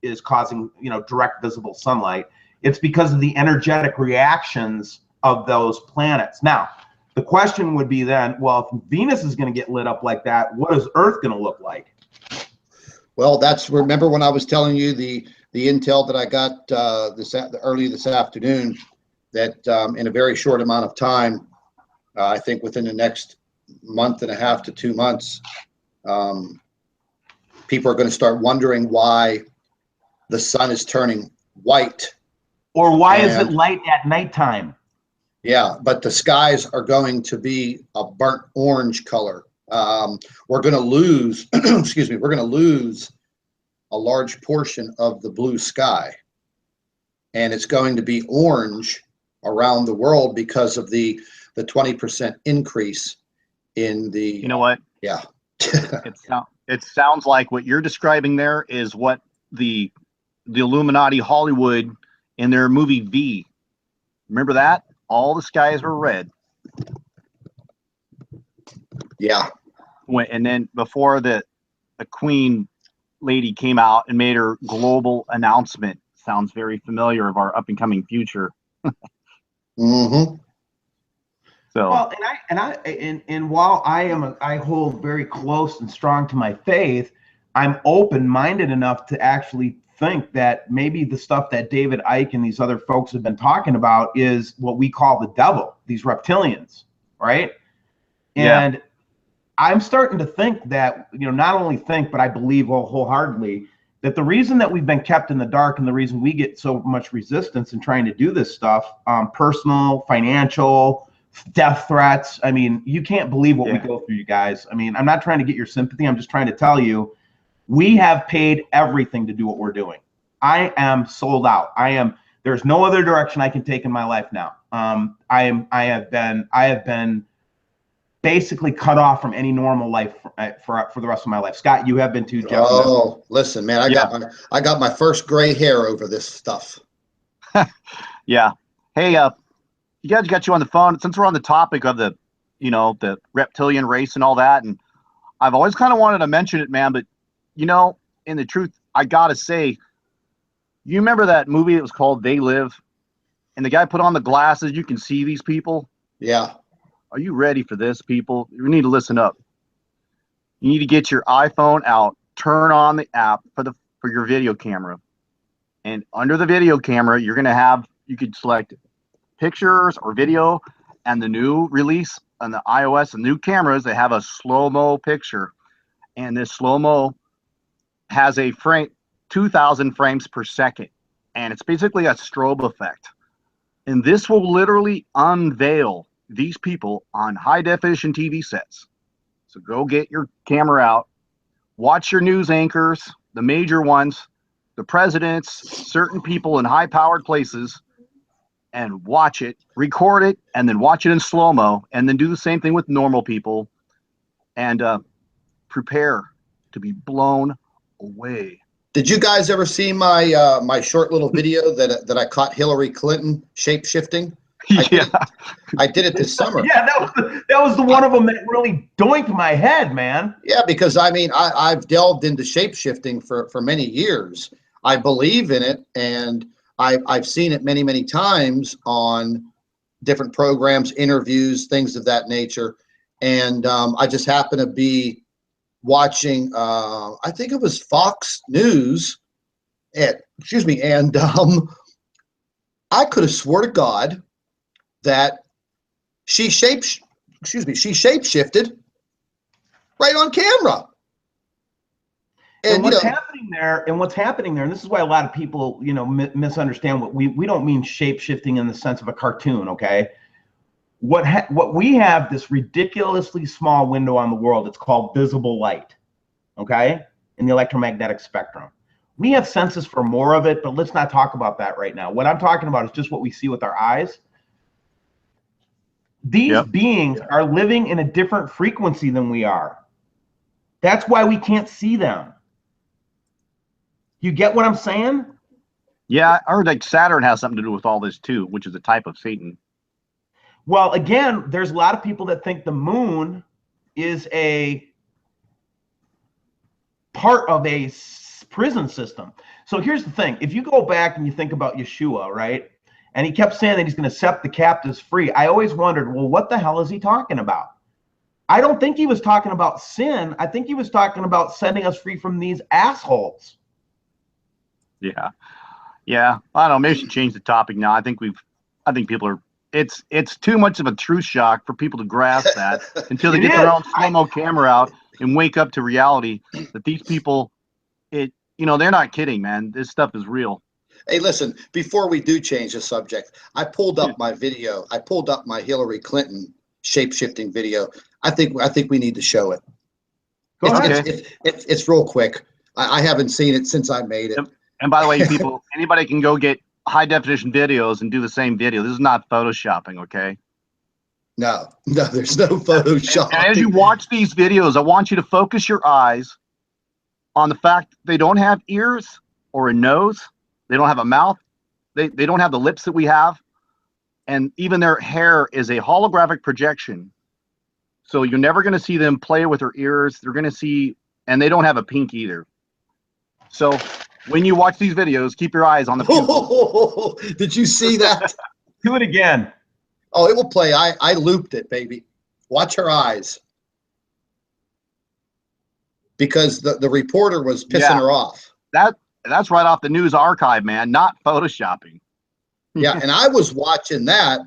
is causing, you know, direct visible sunlight. It's because of the energetic reactions of those planets. Now, the question would be then, well, if Venus is going to get lit up like that, what is Earth going to look like? Well, remember when I was telling you the the intel that I got early this afternoon, that in a very short amount of time, I think within the next month and a half to 2 months, people are going to start wondering why the sun is turning white. Or why is it light at nighttime? Yeah, but the skies are going to be a burnt orange color. We're going to lose, excuse me, we're going to lose a large portion of the blue sky. And it's going to be orange around the world because of the 20% increase in the. You know what? Yeah. It sounds like what you're describing there is what the Illuminati Hollywood in their movie V. Remember that? All the skies were red. Yeah. And then before the Queen lady came out and made her global announcement, sounds very familiar of our up and coming future. Mm-hmm. So well, and while I hold very close and strong to my faith, I'm open-minded enough to actually think that maybe the stuff that David Icke and these other folks have been talking about is what we call the devil, these reptilians, right? And yeah. I'm starting to think that, not only think, but I believe wholeheartedly that the reason that we've been kept in the dark and the reason we get so much resistance in trying to do this stuff, personal, financial, death threats. I mean, you can't believe what we go through, you guys. I mean, I'm not trying to get your sympathy. I'm just trying to tell you, we have paid everything to do what we're doing. I am sold out. There's no other direction I can take in my life now. I have been basically cut off from any normal life for the rest of my life. Scott, you have been too, Jeff. Oh, listen, man, I got my first gray hair over this stuff. Yeah. Hey, you guys got you on the phone. Since we're on the topic of the reptilian race and all that, and I've always kind of wanted to mention it, man, but in the truth, I gotta say, you remember that movie that was called They Live? And the guy put on the glasses, you can see these people? Yeah. Are you ready for this, people? You need to listen up. You need to get your iPhone out, turn on the app for your video camera. And under the video camera, you could select pictures or video, and the new release on the iOS, the new cameras, they have a slow-mo picture. And this slow-mo has a 2,000 frames per second, and it's basically a strobe effect. And this will literally unveil these people on high definition TV sets. So go get your camera out, watch your news anchors, the major ones, the presidents, certain people in high powered places, and watch it, record it, and then watch it in slow-mo, and then do the same thing with normal people, and prepare to be blown away. Did you guys ever see my my short little video that I caught Hillary Clinton shape-shifting? I did it this summer. Yeah, that was the one of them that really doinked my head, man. Yeah, because I mean, I've delved into shape-shifting for many years. I believe in it, and I've seen it many, many times on different programs, interviews, things of that nature. And I just happen to be watching, I think it was Fox News, and I could have swore to God that she shape-shifted right on camera. And what's happening there, and this is why a lot of people, misunderstand what we don't mean shape-shifting in the sense of a cartoon, okay? What we have, this ridiculously small window on the world, it's called visible light, okay, in the electromagnetic spectrum. We have senses for more of it, but let's not talk about that right now. What I'm talking about is just what we see with our eyes. These beings are living in a different frequency than we are. That's why we can't see them. You get what I'm saying? Yeah, I heard like Saturn has something to do with all this too, which is a type of Satan. Well, again, there's a lot of people that think the moon is a part of a prison system. So here's the thing. If you go back and you think about Yeshua, right? And he kept saying that he's going to set the captives free. I always wondered, well, what the hell is he talking about? I don't think he was talking about sin. I think he was talking about setting us free from these assholes. Yeah. Yeah. I don't know. Maybe we should change the topic now. I think people are, it's too much of a truth shock for people to grasp that until they It get their is. own slow-mo camera out and wake up to reality that these people, they're not kidding, man. This stuff is real. Hey, listen, before we do change the subject, I pulled up my video. I pulled up my Hillary Clinton shape-shifting video. I think we need to show it. Go ahead. It's real quick. I haven't seen it since I made it. And by the way, people, anybody can go get high definition videos and do the same video. This is not photoshopping, okay? No, there's no Photoshop. And as you watch these videos, I want you to focus your eyes on the fact they don't have ears or a nose. They don't have a mouth. They don't have the lips that we have. And even their hair is a holographic projection. So you're never going to see them play with their ears. They're going to see, and they don't have a pink either. So when you watch these videos, keep your eyes on the pupils. Did you see that? Do it again. Oh, it will play. I looped it, baby. Watch her eyes. Because the reporter was pissing her off. That's right off the news archive, man, not photoshopping. Yeah, and I was watching that.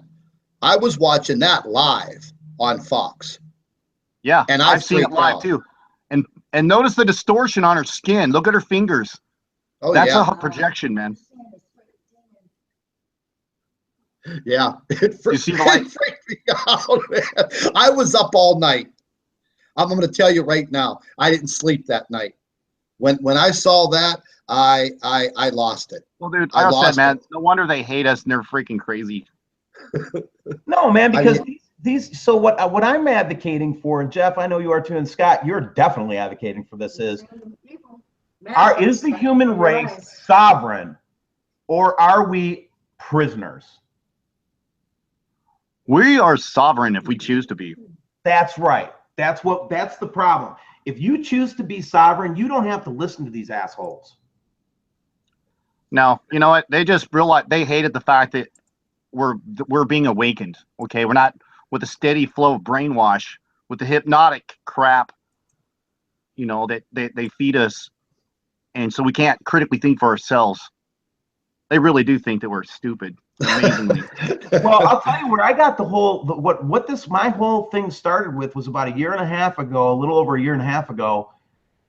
I was watching that live on Fox. Yeah, and I've seen it live too. And notice the distortion on her skin. Look at her fingers. Oh, that's yeah. a projection, man. Yeah, it freaked me out, man. I was up all night. I'm going to tell you right now, I didn't sleep that night. When I saw that, I lost it. Well, dude, I said, man, no wonder they hate us and they're freaking crazy. No, man, because so what I'm advocating for, and Jeff, I know you are too, and Scott, you're definitely advocating for this, is the human race sovereign, or are we prisoners? We are sovereign if we choose to be. That's right. That's the problem. If you choose to be sovereign, you don't have to listen to these assholes. No, you know what? They just realized they hated the fact that we're being awakened. Okay, we're not with a steady flow of brainwash, with the hypnotic crap, that they feed us, and so we can't critically think for ourselves. They really do think that we're stupid. Amazingly. Well, I'll tell you where I got my whole thing started with was about a year and a half ago, a little over a year and a half ago.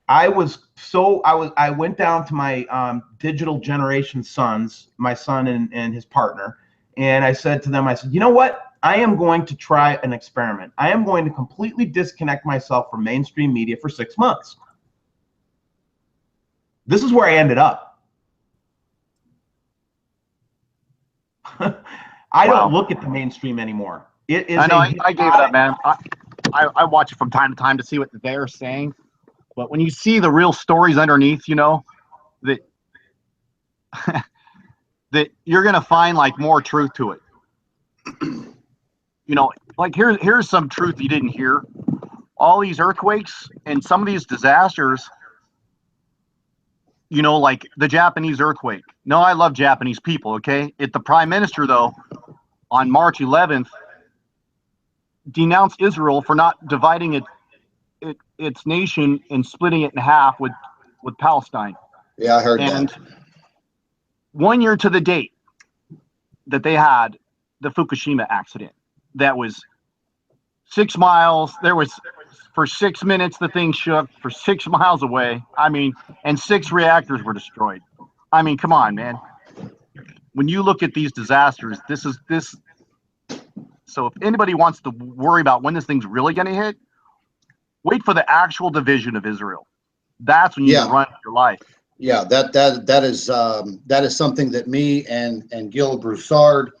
I went down to my digital generation sons, my son and his partner, and I said to them, you know what? I am going to try an experiment. I am going to completely disconnect myself from mainstream media for 6 months. This is where I ended up. I don't look at the mainstream anymore. It is. I gave it up, man. I watch it from time to time to see what they're saying. But when you see the real stories underneath, that that you're gonna find like more truth to it. Like here's some truth you didn't hear. All these earthquakes and some of these disasters, like the Japanese earthquake. No, I love Japanese people, okay? The prime minister, though, on March 11th, denounced Israel for not dividing its nation and splitting it in half with Palestine. Yeah, I heard that. And 1 year to the date that they had the Fukushima accident, that was 6 miles. There was, for 6 minutes, the thing shook for 6 miles away. And 6 reactors were destroyed. Come on, man. When you look at these disasters, this. So if anybody wants to worry about when this thing's really going to hit, wait for the actual division of Israel. That's when you run for your life. Yeah, that is something that me and Gil Broussard,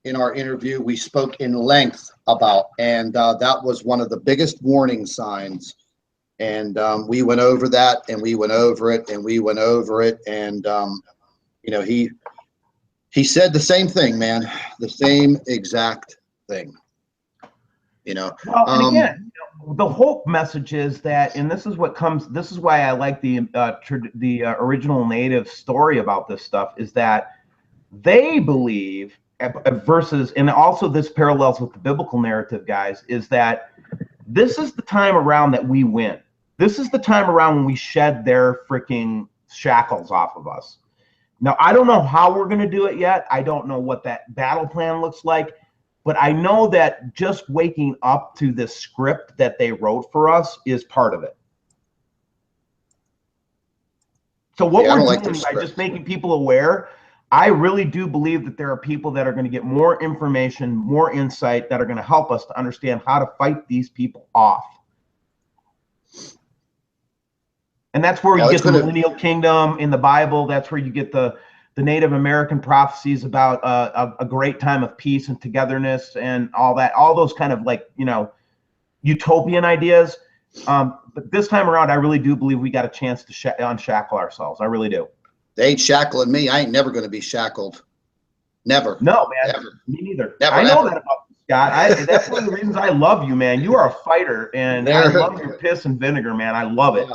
in our interview, we spoke in length about, and that was one of the biggest warning signs. And we went over that, and we went over it, and we went over it, and he said the same thing, man, the same exact thing. Well, and again, the hope message is that, and this is why I like the original native story about this stuff, is that they believe versus, and also this parallels with the biblical narrative, guys, is that this is the time around that we win. This is the time around when we shed their freaking shackles off of us. Now, I don't know how we're going to do it yet. I don't know what that battle plan looks like, but I know that just waking up to this script that they wrote for us is part of it. So what we're doing by just making people aware, I really do believe that there are people that are going to get more information, more insight that are going to help us to understand how to fight these people off. And that's where you get the millennial kingdom in the Bible. That's where you get the Native American prophecies about a great time of peace and togetherness and all that, all those kind of like, you know, utopian ideas. But this time around, I really do believe we got a chance to unshackle ourselves. I really do. They ain't shackling me. I ain't never going to be shackled. Never. No, man. Never. Me neither. Never, I know that about you, Scott. That's one of the reasons I love you, man. You are a fighter, and I love your piss and vinegar, man. I love it.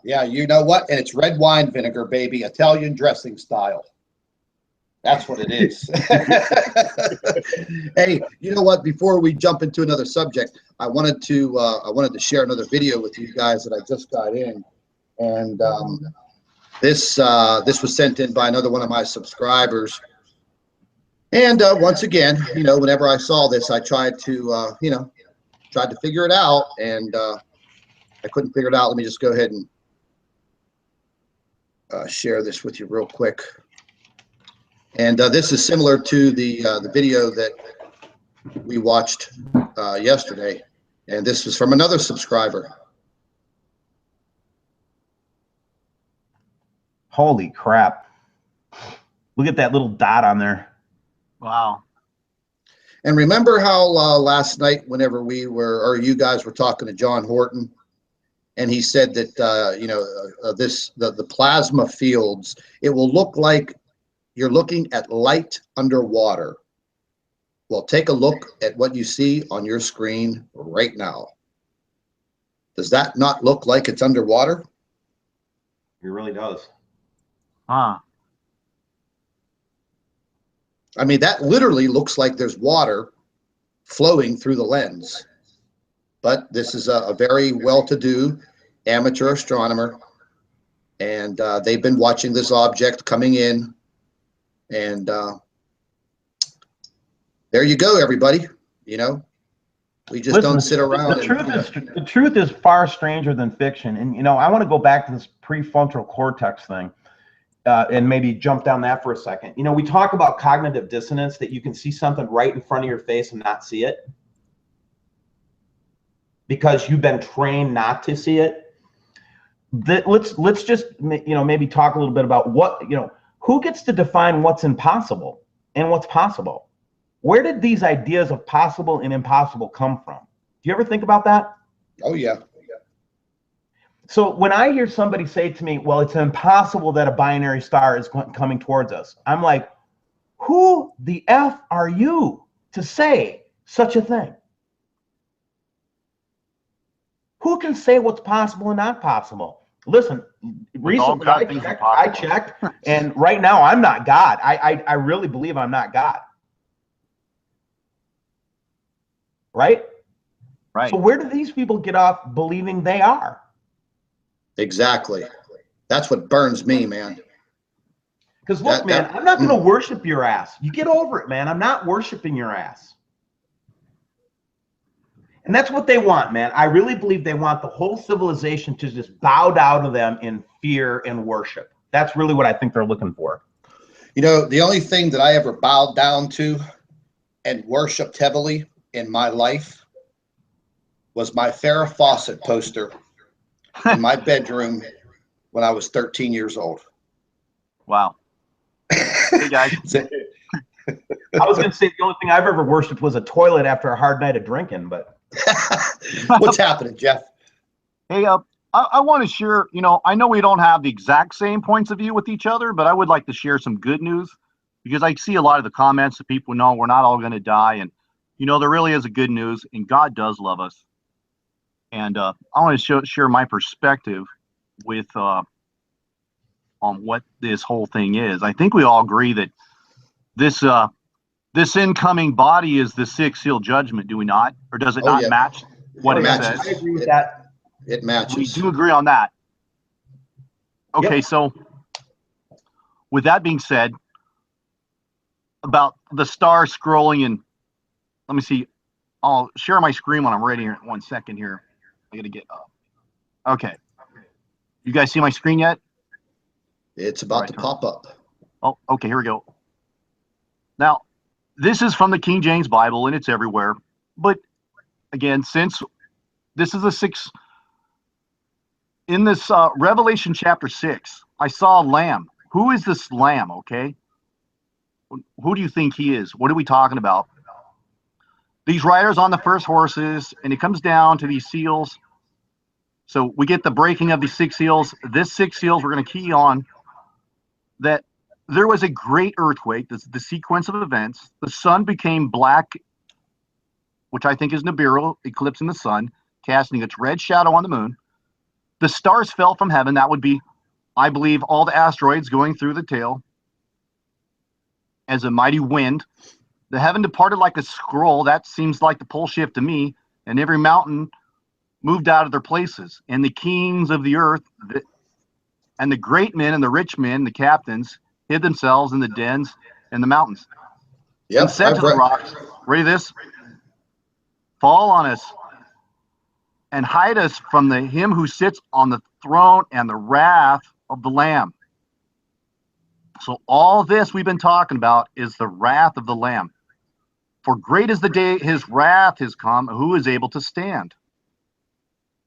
Yeah, you know what? And it's red wine vinegar, baby. Italian dressing style. That's what it is. Hey, you know what? Before we jump into another subject, I wanted to share another video with you guys that I just got in, and this was sent in by another one of my subscribers. And once again, you know, whenever I saw this, I tried to figure it out, and I couldn't figure it out. Let me just go ahead and share this with you real quick. And this is similar to the video that we watched yesterday, and this was from another subscriber. Holy crap! Look at that little dot on there. Wow. And remember how last night, whenever we were, or you guys were talking to John Horton, and he said that the plasma fields, it will look like you're looking at light underwater. Well, take a look at what you see on your screen right now. Does that not look like it's underwater? It really does. Huh. I mean, that literally looks like there's water flowing through the lens. But this is a very well-to-do amateur astronomer, and they've been watching this object coming in. And there you go, everybody. You know, we just don't sit around. The truth is far stranger than fiction. And, you know, I want to go back to this prefrontal cortex thing and maybe jump down that for a second. You know, we talk about cognitive dissonance, that you can see something right in front of your face and not see it because you've been trained not to see it. Let's just, you know, maybe talk a little bit about what, you know, who gets to define what's impossible and what's possible? Where did these ideas of possible and impossible come from? Do you ever think about that? Oh, yeah. So when I hear somebody say to me, well, it's impossible that a binary star is coming towards us, I'm like, who the F are you to say such a thing? Who can say what's possible and not possible? Listen, recently I checked, and right now I'm not God. I really believe I'm not God. Right? Right. So where do these people get off believing they are? Exactly. That's what burns me, man. Because look, man, I'm not going to worship your ass. You get over it, man. I'm not worshiping your ass. And that's what they want, man. I really believe they want the whole civilization to just bow down to them in fear and worship. That's really what I think they're looking for. You know, the only thing that I ever bowed down to and worshipped heavily in my life was my Farrah Fawcett poster in my bedroom when I was 13 years old. Wow. Hey, guys. I was going to say the only thing I've ever worshipped was a toilet after a hard night of drinking, but. What's happening, Jeff? Hey, I want to share, you know, I know we don't have the exact same points of view with each other, but I would like to share some good news, because I see a lot of the comments that people know we're not all going to die. And, you know, there really is a good news, and God does love us. And I want to share my perspective with on what this whole thing is. I think we all agree that this incoming body is the sixth seal judgment, do we not? Or does it not match what it says? I agree with that. It matches. We do agree on that. Okay, so with that being said, about the star scrolling, and let me see. I'll share my screen when I'm ready here. 1 second here. I gotta get up. Okay. You guys see my screen yet? It's about to pop up. Oh, okay, here we go. Now, this is from the King James Bible, and it's everywhere. But again, since this is in this Revelation chapter 6, I saw a lamb. Who is this lamb, okay? Who do you think he is? What are we talking about? These riders on the first horses, and it comes down to these seals. So we get the breaking of these 6 seals. This 6 seals, we're going to key on that there was a great earthquake. This is the sequence of events. The sun became black, which I think is Nibiru, eclipsing the sun, casting its red shadow on the moon. The stars fell from heaven. That would be, I believe, all the asteroids going through the tail as a mighty wind. The heaven departed like a scroll. That seems like the pole shift to me. And every mountain moved out of their places. And the kings of the earth and the great men and the rich men, the captains, hid themselves in the dens and the mountains. Yep, and said to the rocks, ready this? Fall on us and hide us from him who sits on the throne and the wrath of the Lamb. So all this we've been talking about is the wrath of the Lamb. For great is the day his wrath has come, who is able to stand?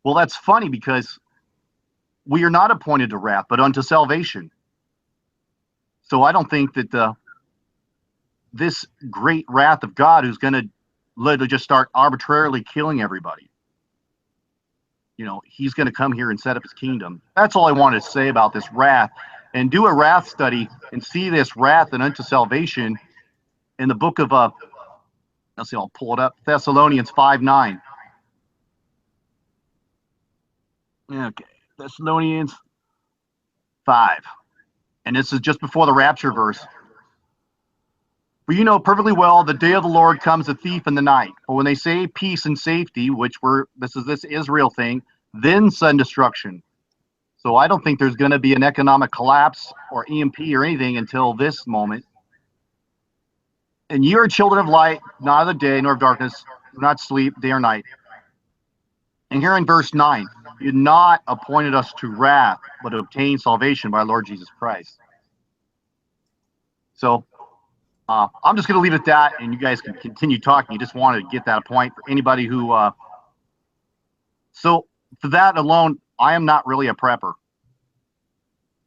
Well, that's funny because we are not appointed to wrath, but unto salvation. So I don't think that this great wrath of God who's going to literally just start arbitrarily killing everybody, he's going to come here and set up his kingdom. That's all I wanted to say about this wrath, and do a wrath study and see this wrath and unto salvation in the book of, let's see, I'll pull it up, Thessalonians 5:9. Okay, Thessalonians 5. And this is just before the rapture verse. For you know perfectly well the day of the Lord comes a thief in the night. For when they say peace and safety, this is this Israel thing, then sudden destruction. So I don't think there's going to be an economic collapse or EMP or anything until this moment. And you are children of light, not of the day, nor of darkness, do not sleep day or night. And here in verse 9, you not appointed us to wrath, but to obtain salvation by our Lord Jesus Christ. So I'm just going to leave it at that, and you guys can continue talking. You just wanted to get that point for anybody who. So for that alone, I am not really a prepper,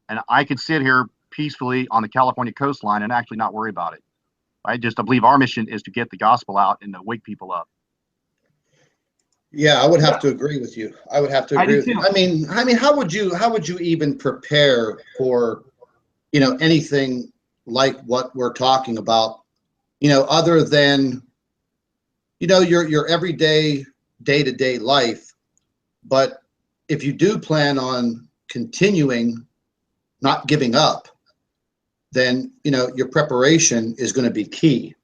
and I could sit here peacefully on the California coastline and actually not worry about it. I believe our mission is to get the gospel out and to wake people up. Yeah, I would have to agree with you. I would have to agree with you. I mean, how would you even prepare for, anything like what we're talking about, other than, your everyday, day-to-day life. But if you do plan on continuing, not giving up, then, your preparation is going to be key.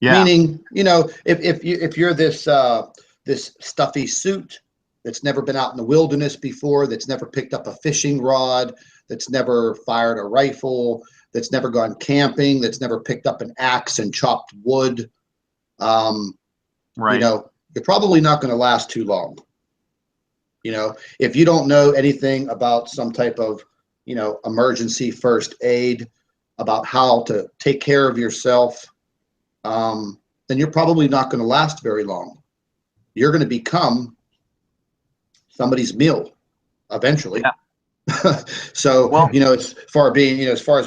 Yeah. Meaning, if you're this stuffy suit that's never been out in the wilderness before, that's never picked up a fishing rod, that's never fired a rifle, that's never gone camping, that's never picked up an axe and chopped wood, right. You're probably not going to last too long. If you don't know anything about some type of, emergency first aid, about how to take care of yourself, then you're probably not going to last very long. You're going to become somebody's meal eventually. Yeah. So, well, as far as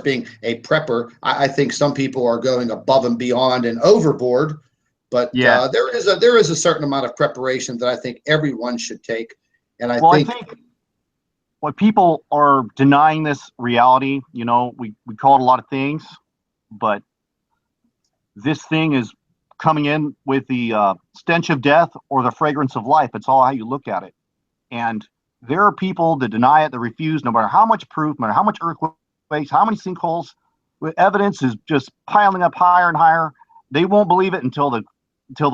being a prepper, I think some people are going above and beyond and overboard, but yeah. There is a certain amount of preparation that I think everyone should take. And I think what people are denying this reality, we call it a lot of things, but this thing is coming in with the stench of death or the fragrance of life. It's all how you look at it. And there are people that deny it, that refuse, no matter how much proof, no matter how much earthquakes, how many sinkholes, evidence is just piling up higher and higher. They won't believe it until the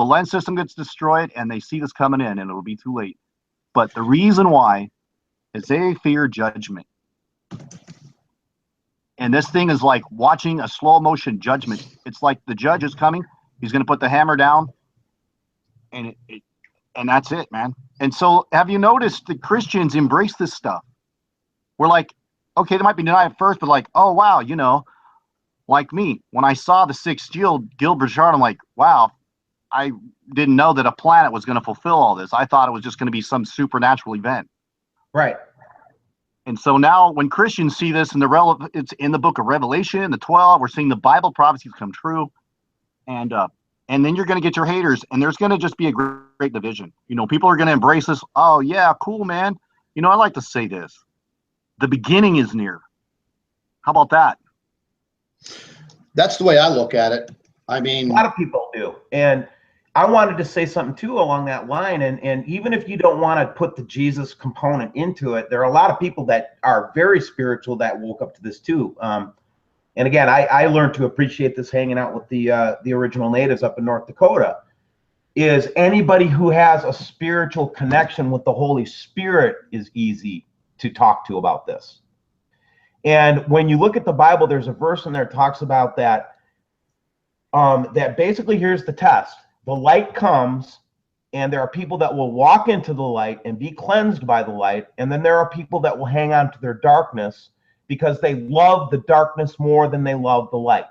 lens system gets destroyed and they see this coming in, and it'll be too late. But the reason why is they fear judgment. And this thing is like watching a slow motion judgment. It's like the judge is coming. He's going to put the hammer down, and and that's it, man. And so, have you noticed that Christians embrace this stuff? We're like, okay, they might be denied at first, but like, oh wow, you know, like me, when I saw the sixth seal, Gil Bouchard, I'm like, wow, I didn't know that a planet was going to fulfill all this. I thought it was just going to be some supernatural event. Right. And so now when Christians see this in it's in the book of Revelation, the 12, we're seeing the Bible prophecies come true. And then you're going to get your haters, and there's going to just be a great division. You know, people are going to embrace this. Oh yeah, cool, man. You know, I like to say this. The beginning is near. How about that? That's the way I look at it. I mean, a lot of people do. And I wanted to say something too along that line. And even if you don't want to put the Jesus component into it, there are a lot of people that are very spiritual that woke up to this too. And again, I learned to appreciate this hanging out with the original natives up in North Dakota. Is anybody who has a spiritual connection with the Holy Spirit is easy to talk to about this. And when you look at the Bible, there's a verse in there that talks about that. That basically, here's the test. The light comes, and there are people that will walk into the light and be cleansed by the light. And then there are people that will hang on to their darkness because they love the darkness more than they love the light.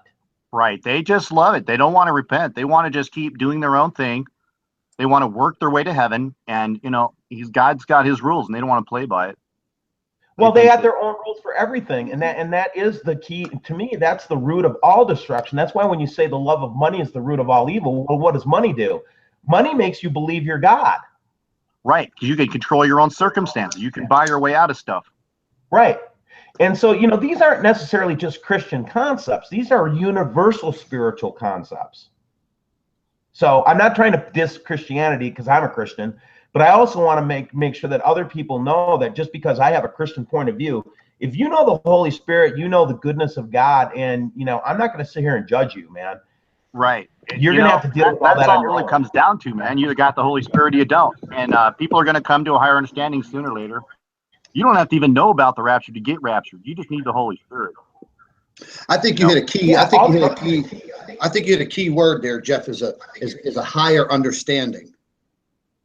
Right. They just love it. They don't want to repent. They want to just keep doing their own thing. They want to work their way to heaven. And, you know, God's got his rules, and they don't want to play by it. Well, they have their own rules for everything, and that is the key. To me, that's the root of all destruction. That's why when you say the love of money is the root of all evil, well, what does money do? Money makes you believe you're God. Right, because you can control your own circumstances. You can buy your way out of stuff. Right. And so, you know, these aren't necessarily just Christian concepts. These are universal spiritual concepts. So I'm not trying to diss Christianity because I'm a Christian. But I also want to make sure that other people know that just because I have a Christian point of view, if you know the Holy Spirit, you know the goodness of God, and you know I'm not going to sit here and judge you, man. Right. You're going to have to deal with all that. That's all it really comes down to, man. You either got the Holy Spirit or you don't, and people are going to come to a higher understanding sooner or later. You don't have to even know about the rapture to get raptured. You just need the Holy Spirit. I think you hit a key. I think you hit a key word there, Jeff. Is a higher understanding.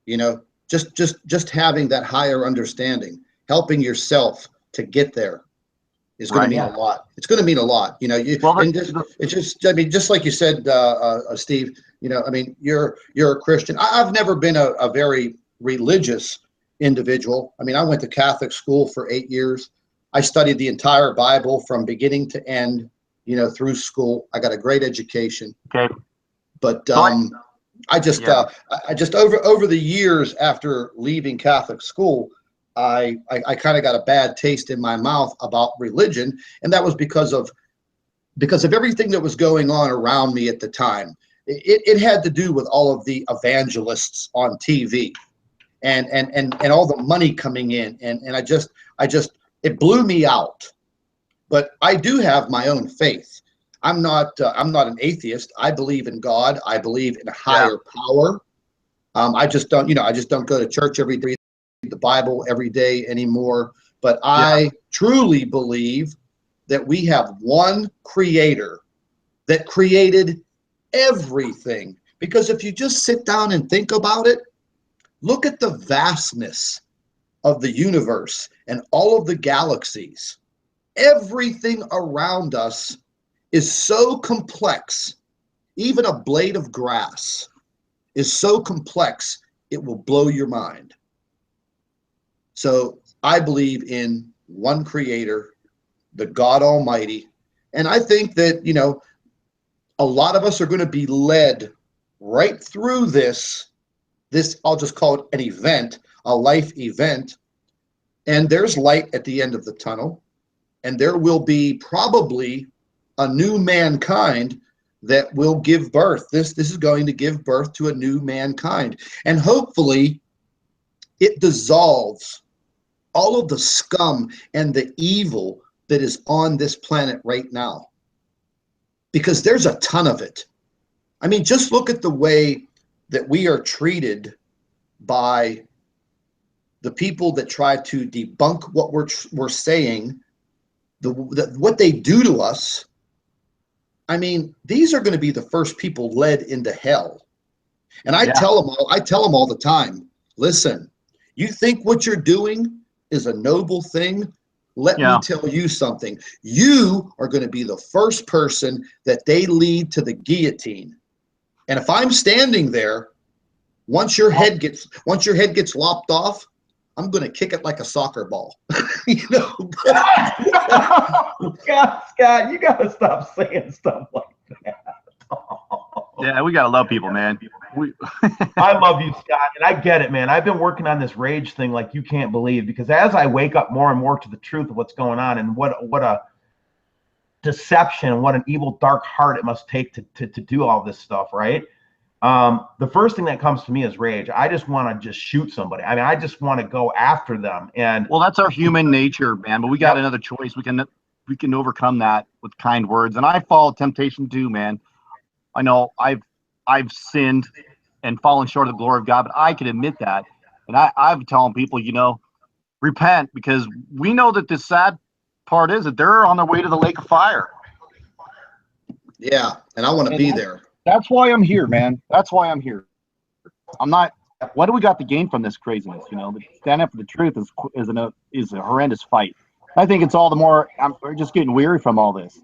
You know. Just having that higher understanding, helping yourself to get there is going to mean a lot. It's going to mean a lot. You know, it's just, I mean, just like you said, Steve, you know, I mean, you're a Christian. I've never been a very religious individual. I mean, I went to Catholic school for 8 years. I studied the entire Bible from beginning to end, you know, through school. I got a great education. Okay. But, I just over the years after leaving Catholic school, I kind of got a bad taste in my mouth about religion, and that was because of everything that was going on around me at the time. It had to do with all of the evangelists on TV, and all the money coming in, and I just it blew me out. But I do have my own faith. I'm not an atheist. I believe in God. I believe in a higher power. I just don't go to church every day, read the Bible every day anymore. But I truly believe that we have one creator that created everything. Because if you just sit down and think about it, look at the vastness of the universe and all of the galaxies. Everything around us is so complex. Even a blade of grass is so complex, it will blow your mind. So I believe in one creator, the God Almighty. And I think that, you know, a lot of us are going to be led right through this, I'll just call it an event, a life event. And there's light at the end of the tunnel. And there will be probably a new mankind that will give birth. This is going to give birth to a new mankind. And hopefully it dissolves all of the scum and the evil that is on this planet right now. Because there's a ton of it. I mean, just look at the way that we are treated by the people that try to debunk what we're saying what they do to us, I mean, these are going to be the first people led into hell. And I tell them all the time, listen, you think what you're doing is a noble thing? Let me tell you something. You are going to be the first person that they lead to the guillotine. And if I'm standing there, once your head gets lopped off, I'm going to kick it like a soccer ball. You know. God, Scott, you got to stop saying stuff like that. Yeah, we gotta love people, man. I love you, Scott, and I get it, man. I've been working on this rage thing like you can't believe, because as I wake up more and more to the truth of what's going on, and what a deception, what an evil, dark heart it must take to do all this stuff, right? The first thing that comes to me is rage. I just want to just shoot somebody. I mean, I just want to go after them. And well, that's our human nature, man. But we got another choice. We can overcome that with kind words. And I follow temptation too, man. I know I've sinned and fallen short of the glory of God, but I can admit that. And I'm telling people, you know, repent, because we know that the sad part is that they're on their way to the lake of fire. Yeah, and I want to be there. That's why I'm here, man. That's why I'm here. I'm not. What do we got to gain from this craziness? You know, stand up for the truth is a horrendous fight. I think it's all the more. We're just getting weary from all this.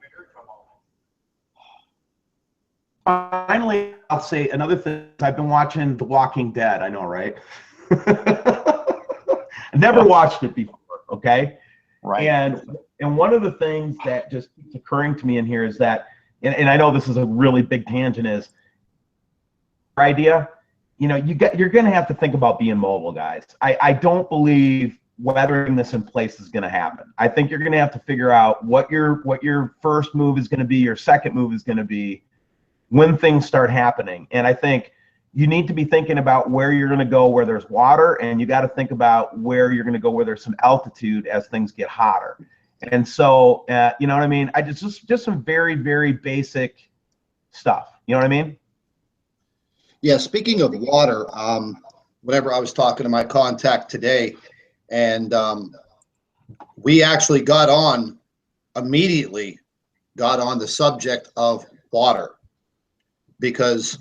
Finally, I'll say another thing. I've been watching The Walking Dead. I know, right? I never watched it before. Okay. Right. And one of the things that just keeps occurring to me in here is that, and I know this is a really big tangent, is idea. You know, you're going to have to think about being mobile, guys. I don't believe weathering this in place is going to happen. I think you're going to have to figure out what your first move is going to be, your second move is going to be, when things start happening. And I think you need to be thinking about where you're going to go where there's water, and you got to think about where you're going to go where there's some altitude as things get hotter. And so, you know what I mean? I just some very, very basic stuff. You know what I mean? Yeah. Speaking of water, whenever I was talking to my contact today, and we actually immediately got on the subject of water. Because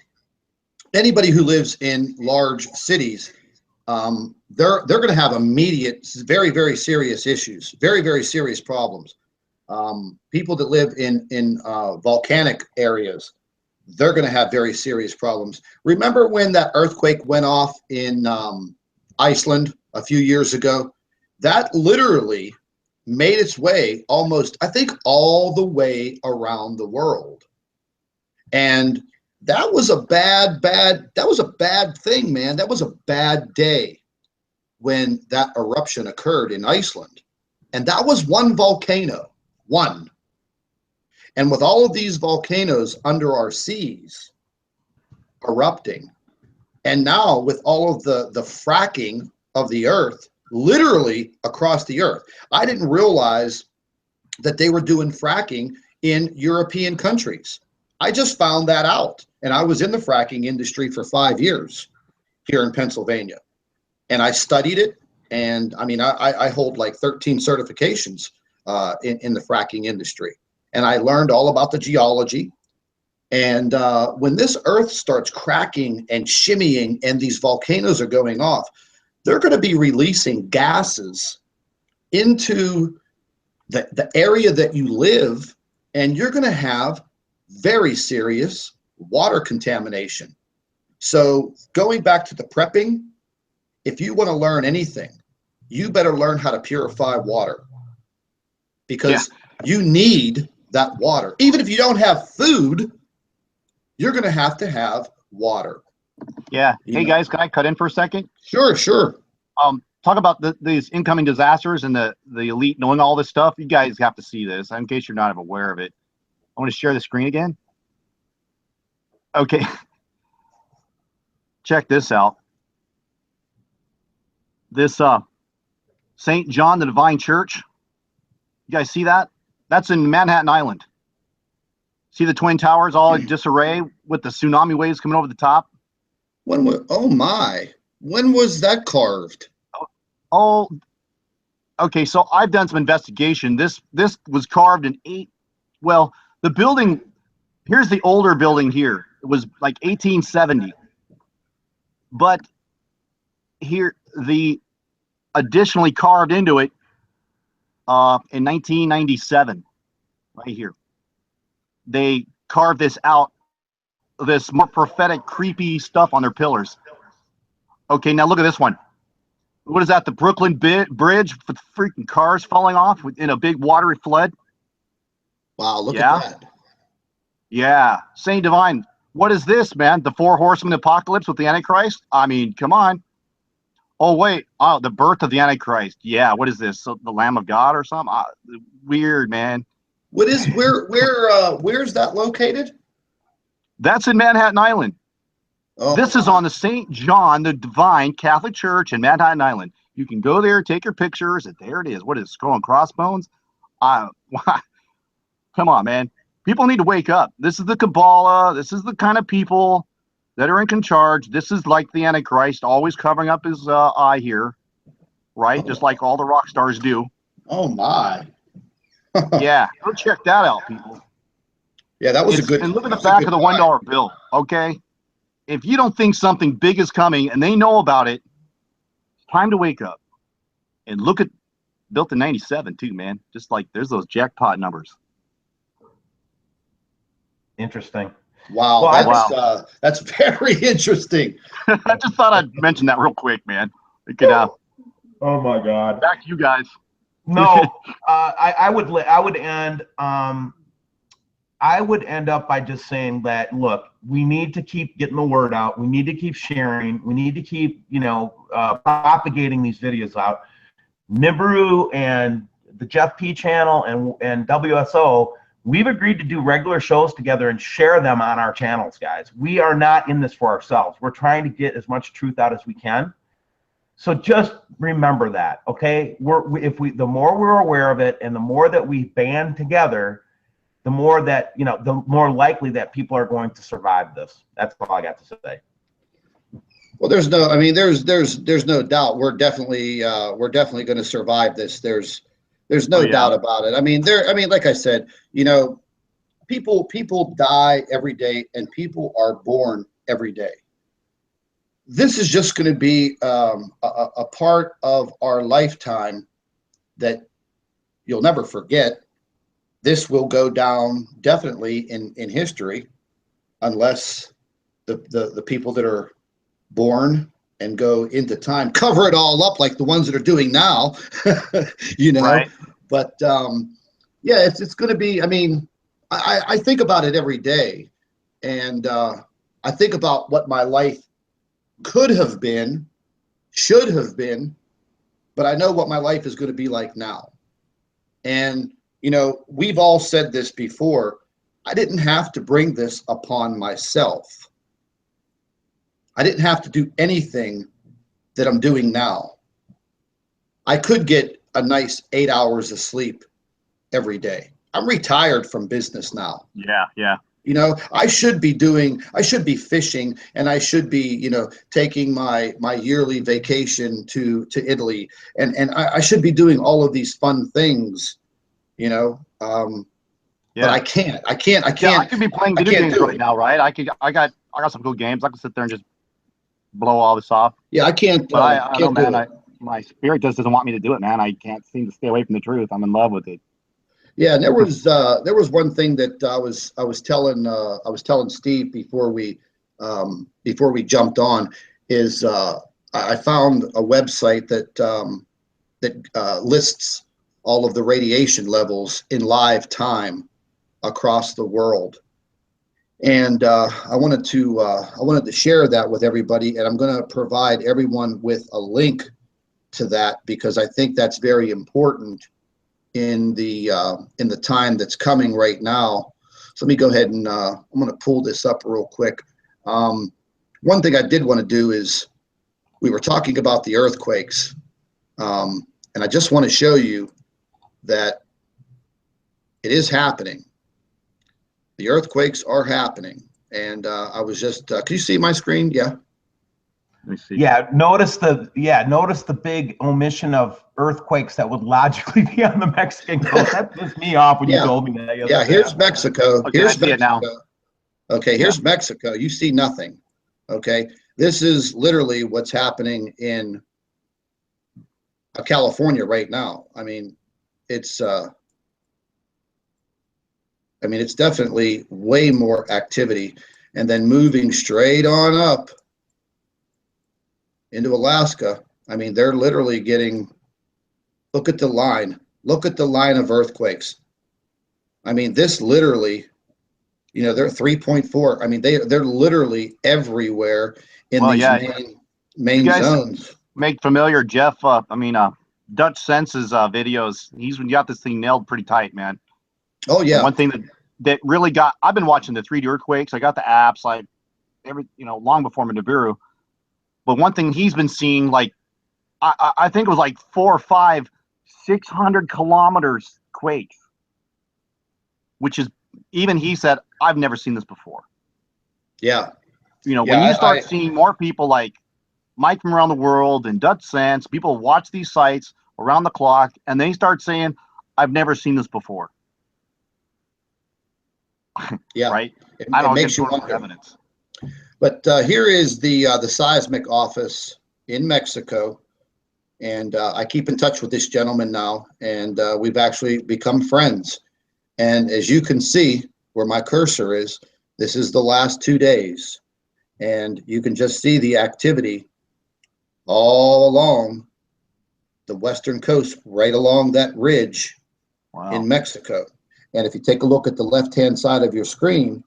anybody who lives in large cities, they're going to have immediate, very, very serious issues, very, very serious problems. People that live in volcanic areas, they're going to have very serious problems. Remember when that earthquake went off in Iceland a few years ago? That literally made its way almost, I think, all the way around the world. And that was a bad thing, man. That was a bad day when that eruption occurred in Iceland. And that was one volcano, one. And with all of these volcanoes under our seas erupting, and now with all of the fracking of the earth, literally across the earth. I didn't realize that they were doing fracking in European countries. I just found that out. And I was in the fracking industry for 5 years here in Pennsylvania. And I studied it. And I mean, I hold like 13 certifications in the fracking industry. And I learned all about the geology. And when this earth starts cracking and shimmying and these volcanoes are going off, they're going to be releasing gases into the area that you live. And you're going to have very serious water contamination. So going back to the prepping, if you want to learn anything, you better learn how to purify water, because you need that water. Even if you don't have food, you're going to have water. Yeah. Hey guys, can I cut in for a second? Sure. Talk about these incoming disasters and the elite knowing all this stuff. You guys have to see this in case you're not aware of it. I want to share the screen again. Okay. Check this out. This St. John the Divine Church. You guys see that? That's in Manhattan Island. See the Twin Towers all in disarray with the tsunami waves coming over the top? Oh my. When was that carved? Oh, Okay, so I've done some investigation. This was carved in the building, here's the older building here. It was like 1870. But here, the additionally carved into it in 1997, right here. They carved this out, this more prophetic, creepy stuff on their pillars. Okay, now look at this one. What is that? The Brooklyn Bridge with freaking cars falling off in a big watery flood? Wow, look Yeah. at that. Yeah. Saint Divine. What is this, man? The four horsemen apocalypse with the Antichrist? I mean, come on. Oh, wait. Oh, the birth of the Antichrist. Yeah. What is this? So, the Lamb of God or something? Weird, man. Where's that located? That's in Manhattan Island. Oh, This is on the St. John, the Divine Catholic Church in Manhattan Island. You can go there, take your pictures, and there it is. What is it, Skull and Crossbones? Come on, man. People need to wake up. This is the Kabbalah. This is the kind of people that are in charge. This is like the Antichrist, always covering up his eye here, right? Just like all the rock stars do. Oh, my. Yeah, go check that out, people. Yeah, that was a good. And look at the back of the $1 bill, okay? If you don't think something big is coming and they know about it, it's time to wake up. And look at, built in 97 too, man. Just like there's those jackpot numbers. Interesting. Wow, Well, that's very interesting. I just thought I'd mention that real quick, man. We could, oh my God. Back to you guys. No, I would end up by just saying that, look, we need to keep getting the word out. We need to keep sharing. We need to keep, propagating these videos out. Nibiru and the Jeff P channel and WSO, we've agreed to do regular shows together and share them on our channels, guys. We are not in this for ourselves. We're trying to get as much truth out as we can. So just remember that, okay? The more we're aware of it and the more that we band together, the more that, the more likely that people are going to survive this. That's all I got to say. Well, there's no doubt we're definitely going to survive this. There's no doubt about it. I mean, like I said, people die every day and people are born every day. This is just going to be a part of our lifetime that you'll never forget. This will go down definitely in history, unless the people that are born and go into time cover it all up like the ones that are doing now, Right. But yeah, it's going to be. I mean, I think about it every day, and I think about what my life could have been, should have been, but I know what my life is going to be like now. And we've all said this before. I didn't have to bring this upon myself. I didn't have to do anything that I'm doing now. I could get a nice 8 hours of sleep every day. I'm retired from business now. Yeah. I should be fishing, and I should be, taking my yearly vacation to Italy, and I should be doing all of these fun things, but I can't. Yeah, I could be playing video games right now, right? I got some cool games. I can sit there and just blow all this off. Yeah, I can't. But I don't know, man. My spirit just doesn't want me to do it, man. I can't seem to stay away from the truth. I'm in love with it. Yeah, and there was one thing that I was telling Steve before we jumped on is I found a website that lists all of the radiation levels in live time across the world, and I wanted to share that with everybody, and I'm going to provide everyone with a link to that because I think that's very important in the time that's coming right now. So let me go ahead and I'm going to pull this up real quick. One thing I did want to do is we were talking about the earthquakes, and I just want to show you that it is happening. The earthquakes are happening, and I was just can you see my screen? Yeah. Let me see. Yeah, notice the big omission of earthquakes that would logically be on the Mexican coast. That pissed me off when you told me that yesterday. Yeah, here's Mexico. Okay, Here's I see Mexico. it now. Okay, here's Mexico. You see nothing. Okay, this is literally what's happening in California right now. I mean, it's definitely way more activity. And then moving straight on up into Alaska, I mean, they're literally getting, look at the line. Look at the line of earthquakes. I mean, this literally, you know, they're 3.4. I mean, they're literally everywhere in these main zones. Make familiar Jeff, Dutch Sense's videos. He's got this thing nailed pretty tight, man. Oh, yeah. And one thing that really I've been watching the 3D earthquakes. I got the apps like long before Nibiru. But one thing he's been seeing, like, I think it was like 4 or 5, 600 kilometers quakes, which is, even he said, I've never seen this before. Yeah. You know, when you start seeing more people like Mike from around the world and Dutch Sense, people watch these sites around the clock, and they start saying, I've never seen this before. Yeah. Right? It makes you wonder. Evidence. But here is the seismic office in Mexico, and I keep in touch with this gentleman now, and we've actually become friends. And as you can see where my cursor is, this is the last 2 days, and you can just see the activity all along the western coast, right along that ridge in Mexico. And if you take a look at the left-hand side of your screen,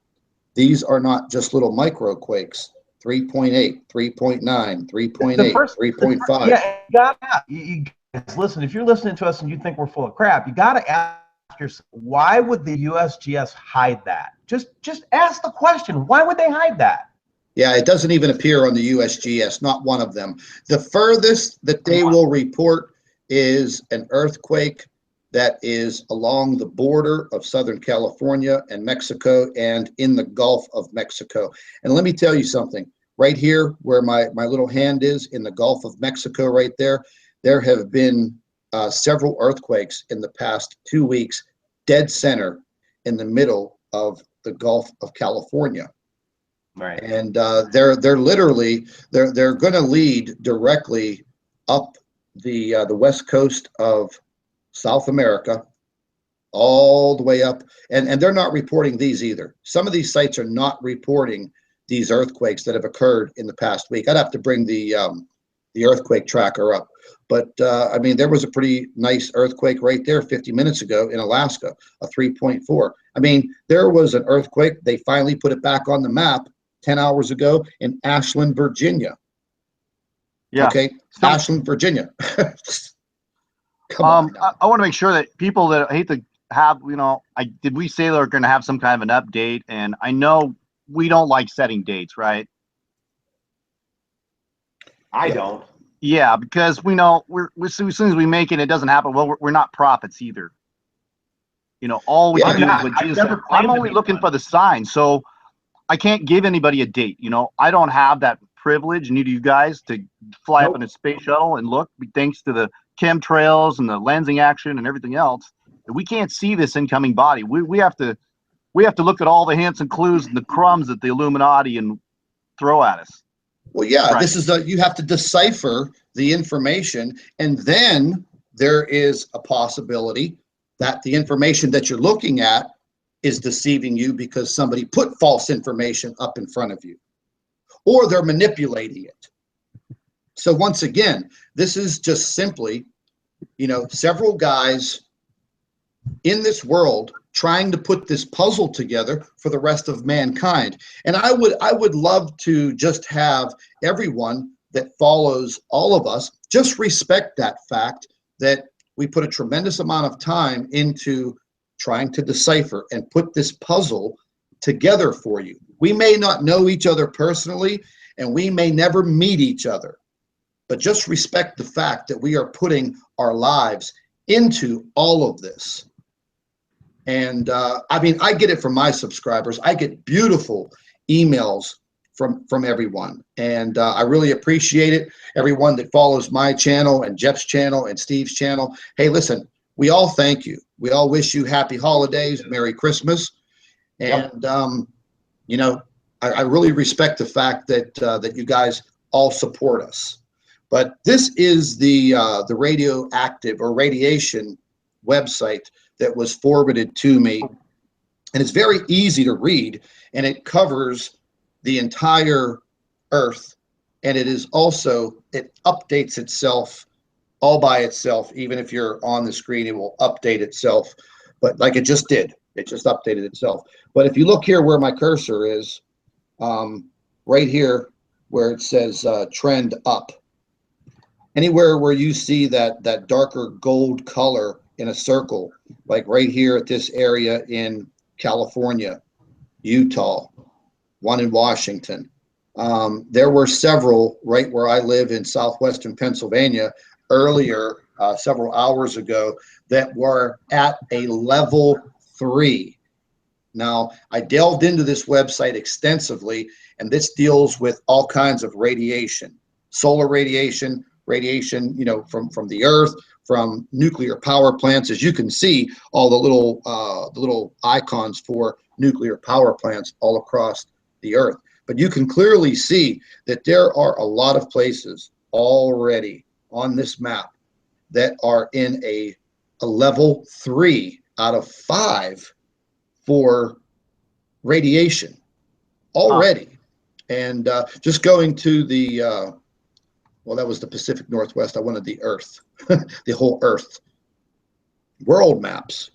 these are not just little microquakes. 3.8, 3.9, 3.8, 3.5. Yeah, you guys, listen, if you're listening to us and you think we're full of crap, you got to ask yourself, why would the USGS hide that? Just ask the question, why would they hide that? Yeah, it doesn't even appear on the USGS, not one of them. The furthest that they will report is an earthquake that is along the border of Southern California and Mexico and in the Gulf of Mexico. And let me tell you something, right here where my little hand is in the Gulf of Mexico right there, there have been several earthquakes in the past 2 weeks, dead center in the middle of the Gulf of California. Right. And they're literally, they're going to lead directly up the west coast of South America, all the way up, and they're not reporting these either. Some of these sites are not reporting these earthquakes that have occurred in the past week. I'd have to bring the earthquake tracker up, but I mean, there was a pretty nice earthquake right there 50 minutes ago in Alaska, a 3.4. I mean, there was an earthquake. They finally put it back on the map 10 hours ago in Ashland, Virginia. Yeah. Okay, so, Ashland, Virginia. Come on. I want to make sure that people that hate to have, did we say they're going to have some kind of an update? And I know we don't like setting dates, right? I don't. Yeah, because we know we're as soon as we make it, it doesn't happen. Well, we're not prophets either. All we can do is what Jesus said. I'm only looking for the sign, so I can't give anybody a date. I don't have that privilege, neither you guys, to fly up in a space shuttle and look, thanks to the chemtrails and the lensing action and everything else. We can't see this incoming body. We have to look at all the hints and clues and the crumbs that the Illuminati and throw at us. Well, yeah, This is you have to decipher the information, and then there is a possibility that the information that you're looking at is deceiving you because somebody put false information up in front of you, or they're manipulating it. So once again, this is just simply, several guys in this world trying to put this puzzle together for the rest of mankind. And I would love to just have everyone that follows all of us just respect that fact that we put a tremendous amount of time into trying to decipher and put this puzzle together for you. We may not know each other personally, and we may never meet each other, but just respect the fact that we are putting our lives into all of this. And I mean, I get it from my subscribers. I get beautiful emails from everyone. And I really appreciate it. Everyone that follows my channel and Jeff's channel and Steve's channel. Hey, listen, we all thank you. We all wish you happy holidays, Merry Christmas. And, you know, I really respect the fact that that you guys all support us. But this is the radioactive or radiation website that was forwarded to me. And it's very easy to read, and it covers the entire Earth. And it is also, it updates itself all by itself. Even if you're on the screen, it will update itself. But like it just did, it just updated itself. But if you look here where my cursor is, right here where it says trend up, anywhere where you see that darker gold color in a circle, like right here at this area in California, Utah, one in Washington. There were several right where I live in southwestern Pennsylvania earlier, several hours ago, that were at a level 3. Now, I delved into this website extensively, and this deals with all kinds of radiation, solar radiation, you know, from the Earth, from nuclear power plants. As you can see, all the little icons for nuclear power plants all across the Earth. But you can clearly see that there are a lot of places already on this map that are in a level 3 out of 5 for radiation already. And just going to the, well, that was the Pacific Northwest. I wanted the Earth, the whole Earth. World maps.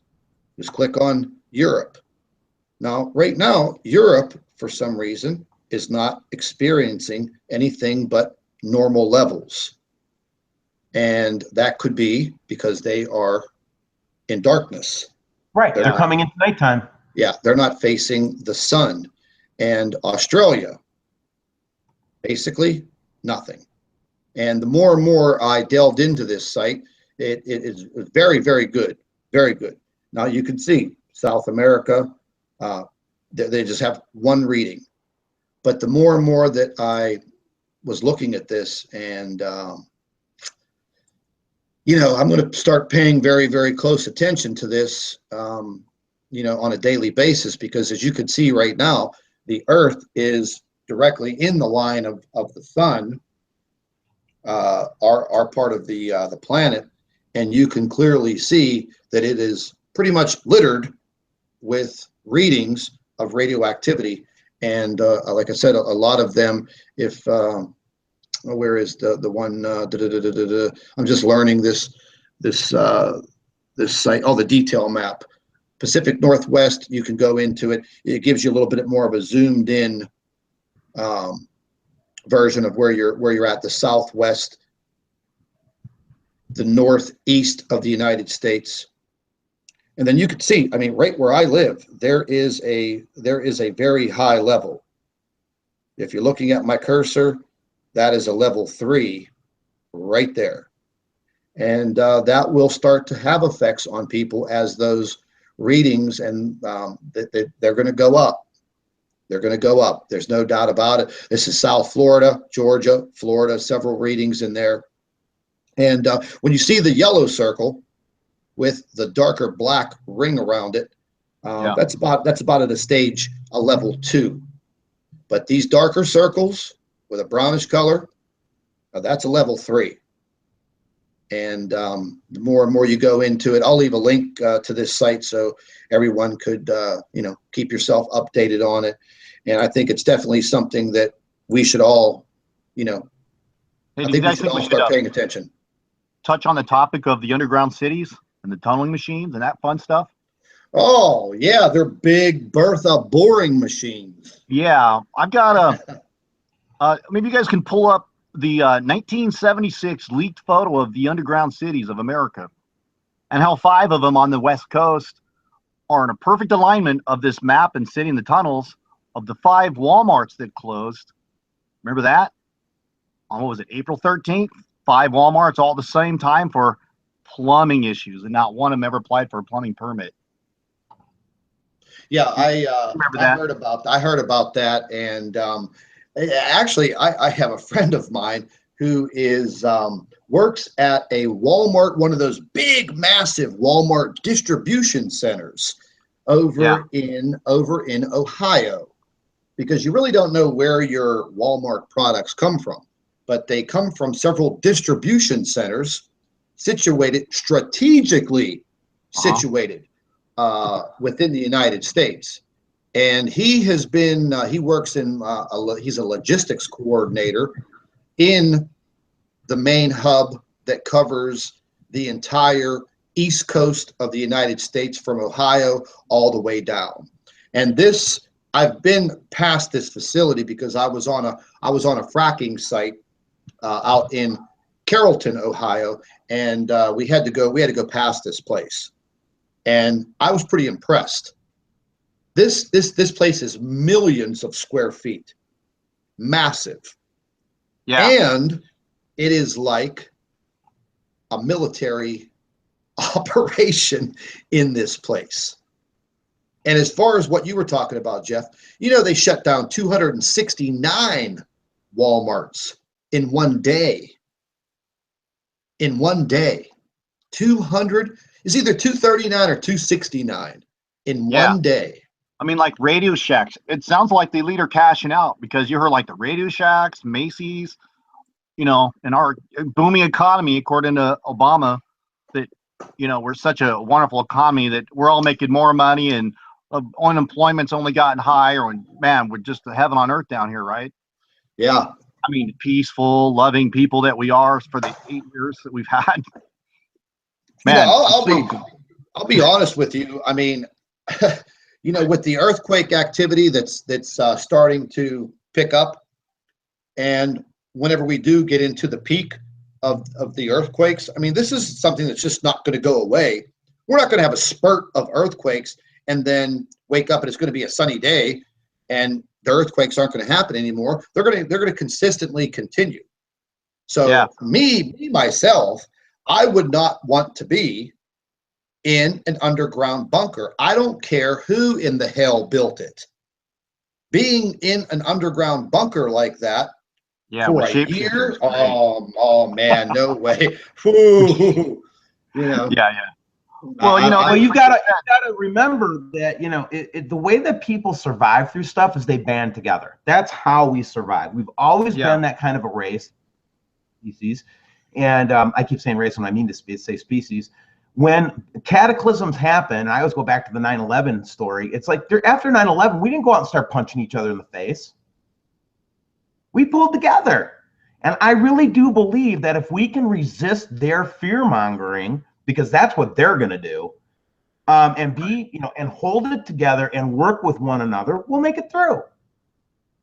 Just click on Europe. Now, right now, Europe, for some reason, is not experiencing anything but normal levels. And that could be because they are in darkness. Right, they're coming into nighttime. Yeah, they're not facing the sun. And Australia, basically nothing. And the more and more I delved into this site, it is very, very good, very good. Now you can see South America, they just have one reading. But the more and more that I was looking at this, and you know, I'm going to start paying very, very close attention to this, you know, on a daily basis, because as you can see right now, the Earth is directly in the line of the sun, our part of the planet, and you can clearly see that it is pretty much littered with readings of radioactivity. And like I said, a lot of them, if where is the one? I'm just learning this site. Oh, the detail map. Pacific Northwest. You can go into it. It gives you a little bit more of a zoomed in version of where you're at. The Southwest, the Northeast of the United States, and then you can see. I mean, right where I live, there is a very high level. If you're looking at my cursor, that is a level 3 right there. And that will start to have effects on people as those readings, and they're going to go up. They're going to go up. There's no doubt about it. This is South Florida, Georgia, Florida, several readings in there. And when you see the yellow circle with the darker black ring around it, that's about at a stage, a level 2. But these darker circles with a brownish color, that's a level 3. And the more and more you go into it, I'll leave a link to this site so everyone could, you know, keep yourself updated on it. And I think it's definitely something that we should all, you know, Hey, I think we should all start paying attention. Touch on the topic of the underground cities and the tunneling machines and that fun stuff? Oh, yeah, they're big Bertha boring machines. Yeah, I've got maybe you guys can pull up the 1976 leaked photo of the underground cities of America and how 5 of them on the West Coast are in a perfect alignment of this map and city in the tunnels of the 5 Walmarts that closed. Remember that? On what was it, April 13th? 5 Walmarts all at the same time for plumbing issues, and not one of them ever applied for a plumbing permit. Yeah, I heard about that, and Actually, I have a friend of mine who is works at a Walmart, one of those big, massive Walmart distribution centers over in Ohio, because you really don't know where your Walmart products come from, but they come from several distribution centers strategically situated within the United States. And he has been, he works in, he's a logistics coordinator in the main hub that covers the entire East Coast of the United States from Ohio all the way down. And this, I've been past this facility because I was on a fracking site out in Carrollton, Ohio, and we had to go past this place. And I was pretty impressed. This place is millions of square feet, massive. Yeah. And it is like a military operation in this place. And as far as what you were talking about, Jeff, they shut down 269 Walmarts in one day. In one day. 200 is either 239 or 269 in one day. I mean, like Radio Shacks. It sounds like the elite are cashing out, because you heard like the Radio Shacks, Macy's, in our booming economy, according to Obama, that, we're such a wonderful economy that we're all making more money, and unemployment's only gotten higher, and man, we're just heaven on earth down here, right? Yeah. I mean, peaceful, loving people that we are for the 8 years that we've had. Man, I'll be honest with you. I mean, with the earthquake activity that's starting to pick up, and whenever we do get into the peak of the earthquakes, I mean, this is something that's just not going to go away. We're not going to have a spurt of earthquakes and then wake up and it's going to be a sunny day and the earthquakes aren't going to happen anymore. They're going to consistently continue. So me myself, I would not want to be in an underground bunker. I don't care who in the hell built it. Being in an underground bunker like that for a year, oh man, no way. Ooh, Well, you gotta remember that the way that people survive through stuff is they band together. That's how we survive. We've always been that kind of a race, species, and I keep saying race when I mean to say species. When cataclysms happen, I always go back to the 9/11 story. It's like after 9/11, we didn't go out and start punching each other in the face. We pulled together, and I really do believe that if we can resist their fear mongering, because that's what they're going to do, and and hold it together and work with one another, we'll make it through.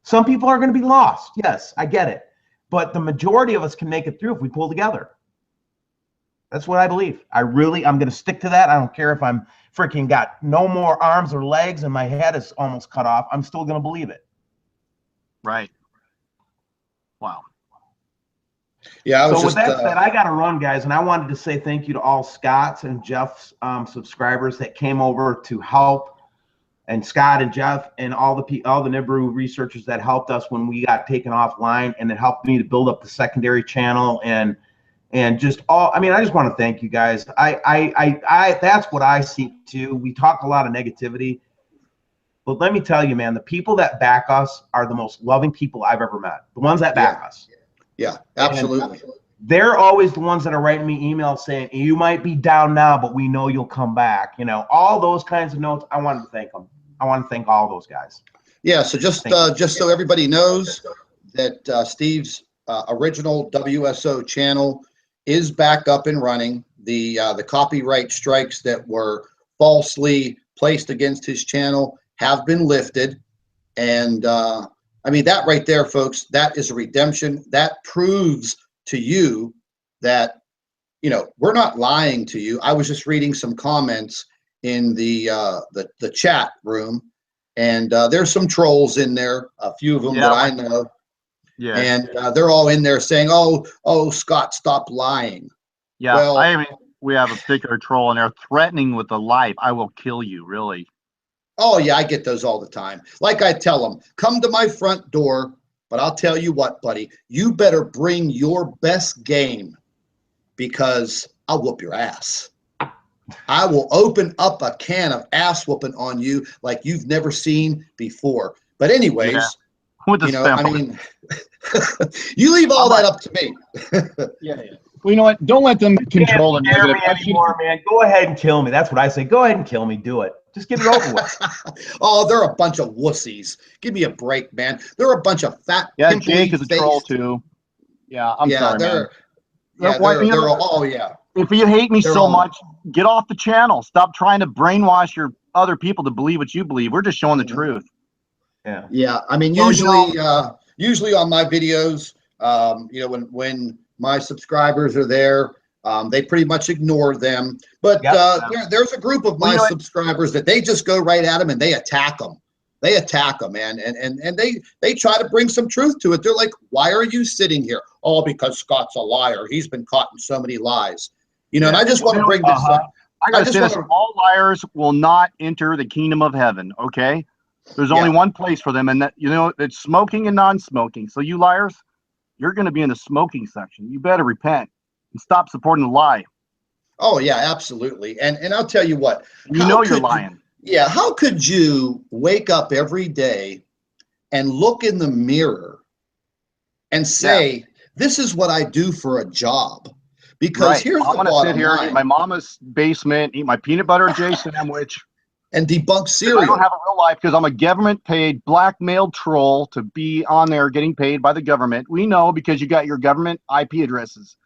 Some people are going to be lost. Yes, I get it. But the majority of us can make it through if we pull together. That's what I believe. I'm going to stick to that. I don't care if I'm freaking got no more arms or legs and my head is almost cut off. I'm still going to believe it. Right. Wow. Yeah. So with that said, I got to run, guys, and I wanted to say thank you to all Scott's and Jeff's subscribers that came over to help, and Scott and Jeff and all the NIBRU researchers that helped us when we got taken offline, and it helped me to build up the secondary channel and just all. I mean, I just want to thank you guys. I that's what I seek to. We talk a lot of negativity, but let me tell you, man, the people that back us are the most loving people I've ever met. The ones that back us. Yeah, absolutely. And they're always the ones that are writing me emails saying, you might be down now, but we know you'll come back. All those kinds of notes. I wanted to thank them. I want to thank all those guys. Yeah, so just so everybody knows that Steve's original WSO channel is back up and running. The copyright strikes that were falsely placed against his channel have been lifted. And I mean, that right there, folks, that is a redemption. That proves to you that, we're not lying to you. I was just reading some comments in the chat room, and there's some trolls in there, a few of them that I know. Yeah. And they're all in there saying, oh, Scott, stop lying. Yeah. Well, we have a particular troll in there threatening with the life. I will kill you, really. Oh, yeah, I get those all the time. Like I tell them, come to my front door But I'll tell you what, buddy, you better bring your best game, because I'll whoop your ass. I will open up a can of ass whooping on you like you've never seen before. But anyways, with the you know, stamp. I mean, you leave all that up to me. Yeah. Well, you know what? Don't let them control the Can't scare negative. me anymore, man. Go ahead and kill me. That's what I say. Go ahead and kill me. Do it. Just get it over with. Oh, they're a bunch of wussies. Give me a break, man. They're a bunch of fat, Yeah, pimply Jake is a troll faced. too. Yeah, I'm sorry, man. Oh yeah. If you hate me They're so all- much, get off the channel. Stop trying to brainwash your other people to believe what you believe. We're just showing the truth. Yeah. Yeah. I mean, Well, usually on my videos, you know, when my subscribers are there, they pretty much ignore them. But there's a group of my subscribers that they just go right at them and they attack them. They attack them, man, and they try to bring some truth to it. They're like, "Why are you sitting here?" "Oh, because Scott's a liar. He's been caught in so many lies." You know, and I just want to bring this up. I gotta say this: all liars will not enter the kingdom of heaven. Okay, there's only one place for them, and that, you know, it's smoking and non-smoking. So you liars, you're going to be in the smoking section. You better repent and stop supporting the lie. Oh yeah, absolutely. And I'll tell you what. You know you're lying. Yeah, how could you wake up every day and look in the mirror and say, "This is what I do for a job"? Because here's the bottom line. I'm gonna sit here, eat my mama's basement, eat my peanut butter and J sandwich, and debunk cereal. I don't have a real life because I'm a government-paid blackmail troll to be on there getting paid by the government. We know because you got your government IP addresses.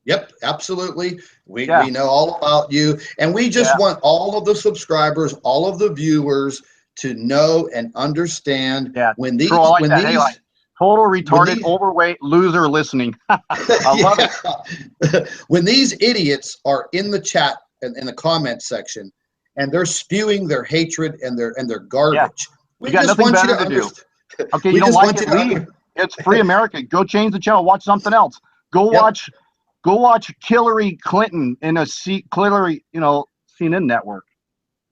Yep, absolutely. We know all about you, and we just want all of the subscribers, all of the viewers to know and understand when these total retarded, overweight loser listening. I love it. When these idiots are in the chat and in the comment section, and they're spewing their hatred and their garbage. We got nothing better to do. Okay, you don't like it? Leave. It's free America. Go change the channel. Watch something else. Go watch Hillary Clinton in a Hillary, CNN network.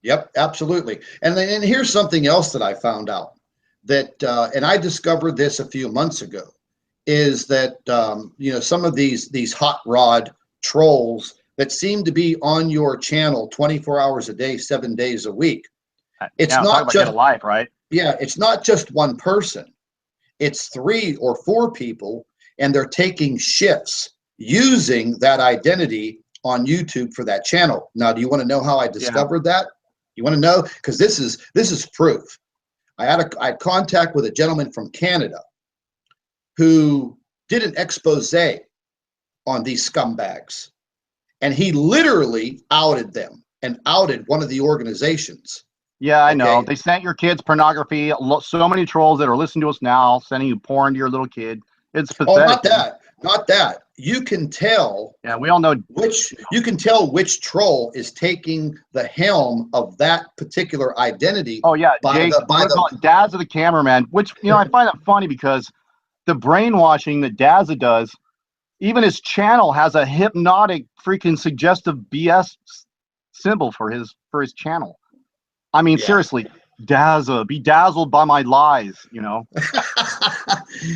Yep, absolutely. And here's something else that I found out that, and I discovered this a few months ago, is that some of these hot rod trolls that seem to be on your channel 24 hours a day, 7 days a week. It's not just a life, right? Yeah, it's not just one person. It's 3 or 4 people, and they're taking shifts using that identity on YouTube for that channel. Now, do you want to know how I discovered that? You want to know? Because this is proof. I had contact with a gentleman from Canada who did an expose on these scumbags. And he literally outed them and outed one of the organizations. Yeah, I know. They sent your kids pornography. So many trolls that are listening to us now, sending you porn to your little kid. It's pathetic. Oh, not that. You can tell. Yeah, we all know which troll is taking the helm of that particular identity. Oh yeah, Jake, Dazza the cameraman. Which I find that funny because the brainwashing that Dazza does. Even his channel has a hypnotic, freaking suggestive BS symbol for his channel. I mean, seriously, Dazza, be dazzled by my lies,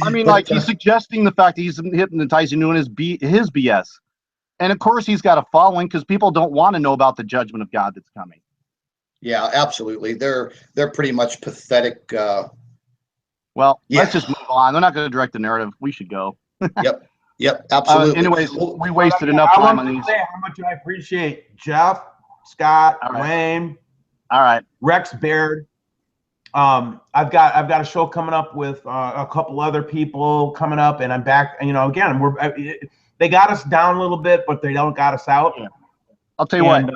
I mean, like he's suggesting the fact that he's hypnotizing you in his BS. And of course he's got a following because people don't want to know about the judgment of God that's coming. Yeah, absolutely. They're pretty much pathetic. Well, let's just move on. They're not going to direct the narrative. We should go. Yep, absolutely. Anyways, we wasted enough time on these. How much I appreciate Jeff, Scott, Wayne, Rex Baird. I've got a show coming up with a couple other people coming up, and I'm back. Again, they got us down a little bit, but they don't got us out. Yeah. I'll tell you what.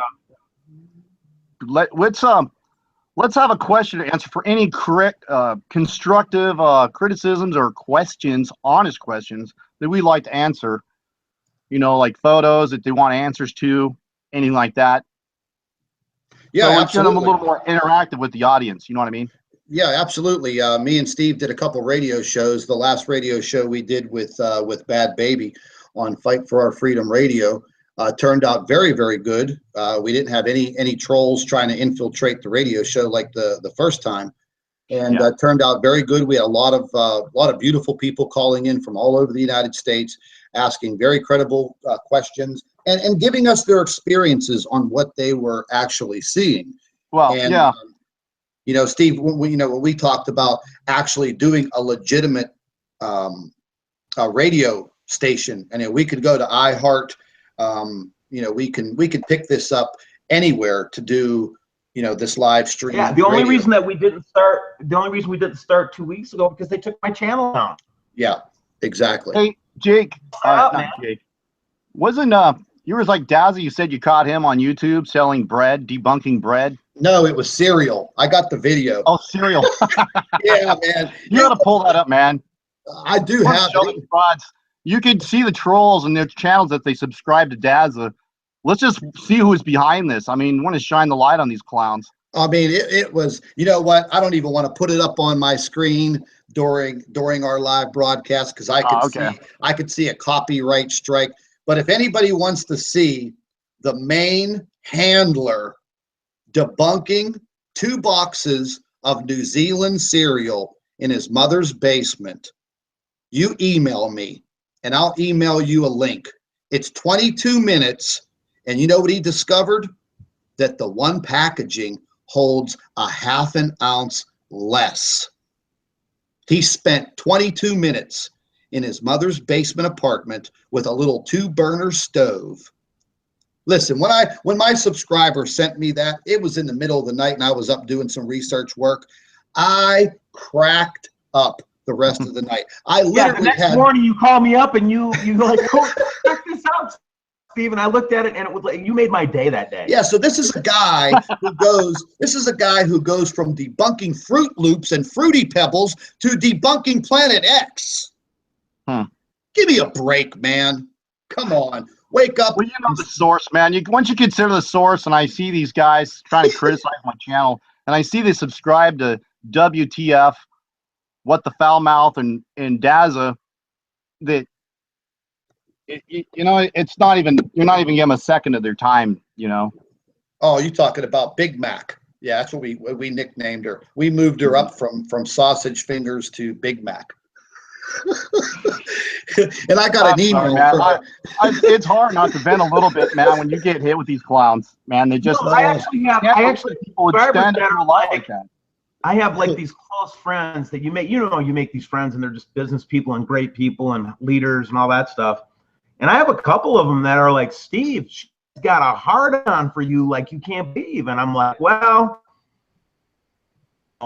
Let's have a question to answer for any constructive criticisms or questions, honest questions that we like to answer, like photos that they want answers to, anything like that. Yeah, so absolutely. Get them a little more interactive with the audience. You know what I mean? Yeah, absolutely. Me and Steve did a couple radio shows. The last radio show we did with Bad Baby on Fight for Our Freedom Radio turned out very, very good. We didn't have any trolls trying to infiltrate the radio show like the first time. and turned out very good. We had a lot of beautiful people calling in from all over the United States, asking very credible questions and giving us their experiences on what they were actually seeing. Well, and, you know, Steve, when we talked about actually doing a legitimate a radio station, and we could go to iHeart. You know, we can pick this up anywhere to do, you know, this live stream. Yeah, the only reason we didn't start 2 weeks ago because they took my channel down. Yeah, exactly. Hey, Jake, not Jake. Wasn't you were like Dazzy? You said you caught him on YouTube selling bread, debunking bread. No, it was cereal. I got the video. Oh, cereal. Yeah, man. You got to pull that up, man. I do have it. You could see the trolls and their channels that they subscribe to Dazza. Let's just see who's behind this. I mean, want to shine the light on these clowns. I mean, it was, you know what? I don't even want to put it up on my screen during our live broadcast because I could see a copyright strike. But if anybody wants to see the main handler debunking 2 boxes of New Zealand cereal in his mother's basement, you email me and I'll email you a link. It's 22 minutes. And you know what he discovered? That the one packaging holds a ½ an ounce less. He spent 22 minutes in his mother's basement apartment with a little 2-burner stove. Listen, when my subscriber sent me that, it was in the middle of the night and I was up doing some research work. I cracked up the rest of the night. I literally the next morning you call me up and you like, oh, check this out, Steve. And I looked at it and it was like, you made my day that day. Yeah, so this is a guy who goes from debunking Fruit Loops and Fruity Pebbles to debunking Planet X. Give me a break, man. Come on. Wake up. Well, you know the source, man. Once you consider the source, and I see these guys trying to criticize my channel, and I see they subscribe to WTF, What the Foul Mouth, and Dazza, that you know, it's not even, you're not even giving them a second of their time, you know. Oh, you talking about Big Mac? Yeah, that's what we nicknamed her. We moved her up from Sausage Fingers to Big Mac. And I got an email. It's hard not to vent a little bit, man, when you get hit with these clowns, man. They just I actually people extend their life like that. I have like these close friends that you make these friends and they're just business people and great people and leaders and all that stuff. And I have a couple of them that are like, Steve, she's got a hard on for you like you can't believe. And I'm like, well,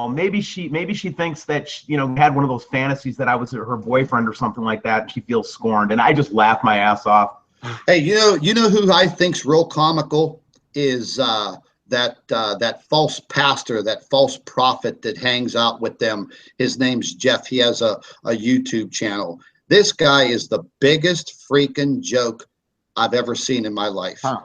maybe she thinks that she, had one of those fantasies that I was her boyfriend or something like that, and she feels scorned. And I just laugh my ass off. Hey, you know who I think's real comical is that false pastor, that false prophet that hangs out with them. His name's Jeff. He has a YouTube channel. This guy is the biggest freaking joke I've ever seen in my life. Huh.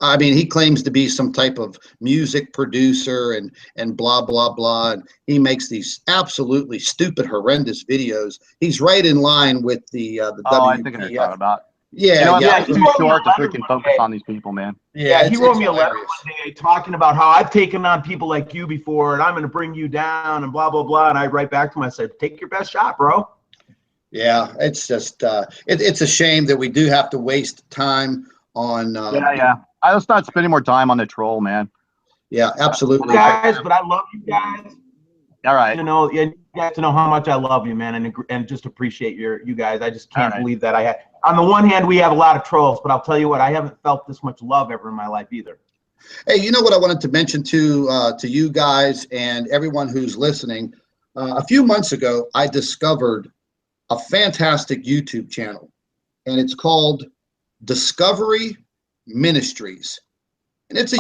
I mean, he claims to be some type of music producer and blah, blah, blah. And he makes these absolutely stupid, horrendous videos. He's right in line with the WPF. I think I know what you're talking about. Yeah, It's too short to freaking focus on these people, man. Yeah, he wrote me a letter one day talking about how I've taken on people like you before, and I'm going to bring you down, and blah, blah, blah. And I write back to him, I said, take your best shot, bro. Yeah, it's just it's a shame that we do have to waste time on. I just not spending more time on the troll, man. Yeah, absolutely, guys. But I love you guys. All right. You guys to know how much I love you, man, and just appreciate you guys. I just can't believe that I had. On the one hand, we have a lot of trolls, but I'll tell you what, I haven't felt this much love ever in my life either. Hey, you know what I wanted to mention to you guys and everyone who's listening? A few months ago, I discovered a fantastic YouTube channel, and it's called Discovery Ministries. And it's a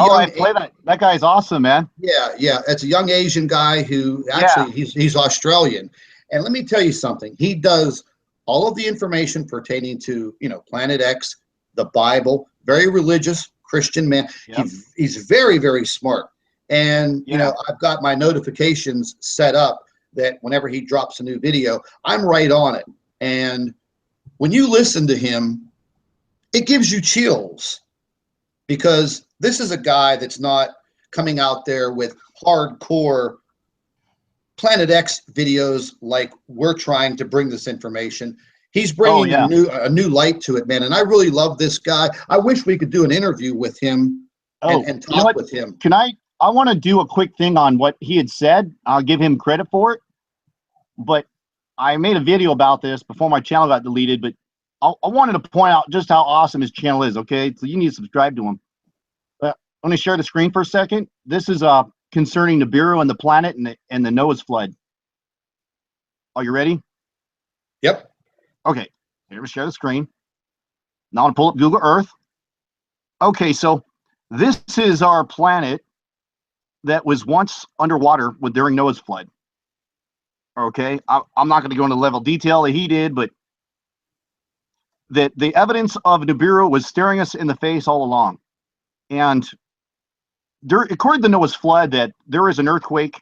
that guy's awesome, man. Yeah, it's a young Asian guy who actually he's Australian. And let me tell you something. He does all of the information pertaining to, Planet X, the Bible, very religious Christian man. Yep. He's very, very smart. And I've got my notifications set up that whenever he drops a new video, I'm right on it. And when you listen to him, it gives you chills, because this is a guy that's not coming out there with hardcore Planet X videos like we're trying to bring this information. He's bringing a new light to it, man. And I really love this guy. I wish we could do an interview with him and talk with him. Can I want to do a quick thing on what he had said. I'll give him credit for it. But I made a video about this before my channel got deleted, but I wanted to point out just how awesome his channel is, okay? So you need to subscribe to him. I'm going to share the screen for a second. This is concerning Nibiru and the planet and the Noah's flood. Are you ready? Yep. Okay, here we share the screen. Now I'm gonna pull up Google Earth. Okay, so this is our planet that was once underwater during Noah's flood. Okay, I'm not gonna go into the level of detail that he did, but that the evidence of Nibiru was staring us in the face all along. And according to Noah's flood, that there was an earthquake.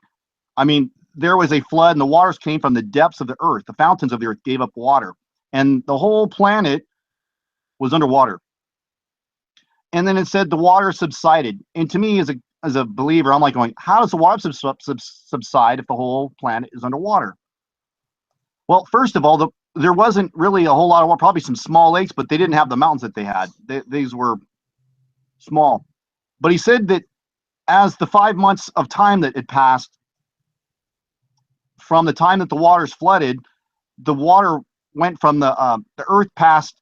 I mean, there was a flood and the waters came from the depths of the earth. The fountains of the earth gave up water. And the whole planet was underwater. And then it said the water subsided. And to me, as a believer, I'm like going, how does the water subside if the whole planet is underwater? Well, first of all, there wasn't really a whole lot of water, probably some small lakes, but they didn't have the mountains that they had. These were small. But he said that as the 5 months of time that had passed from the time that the waters flooded, the water went from the earth passed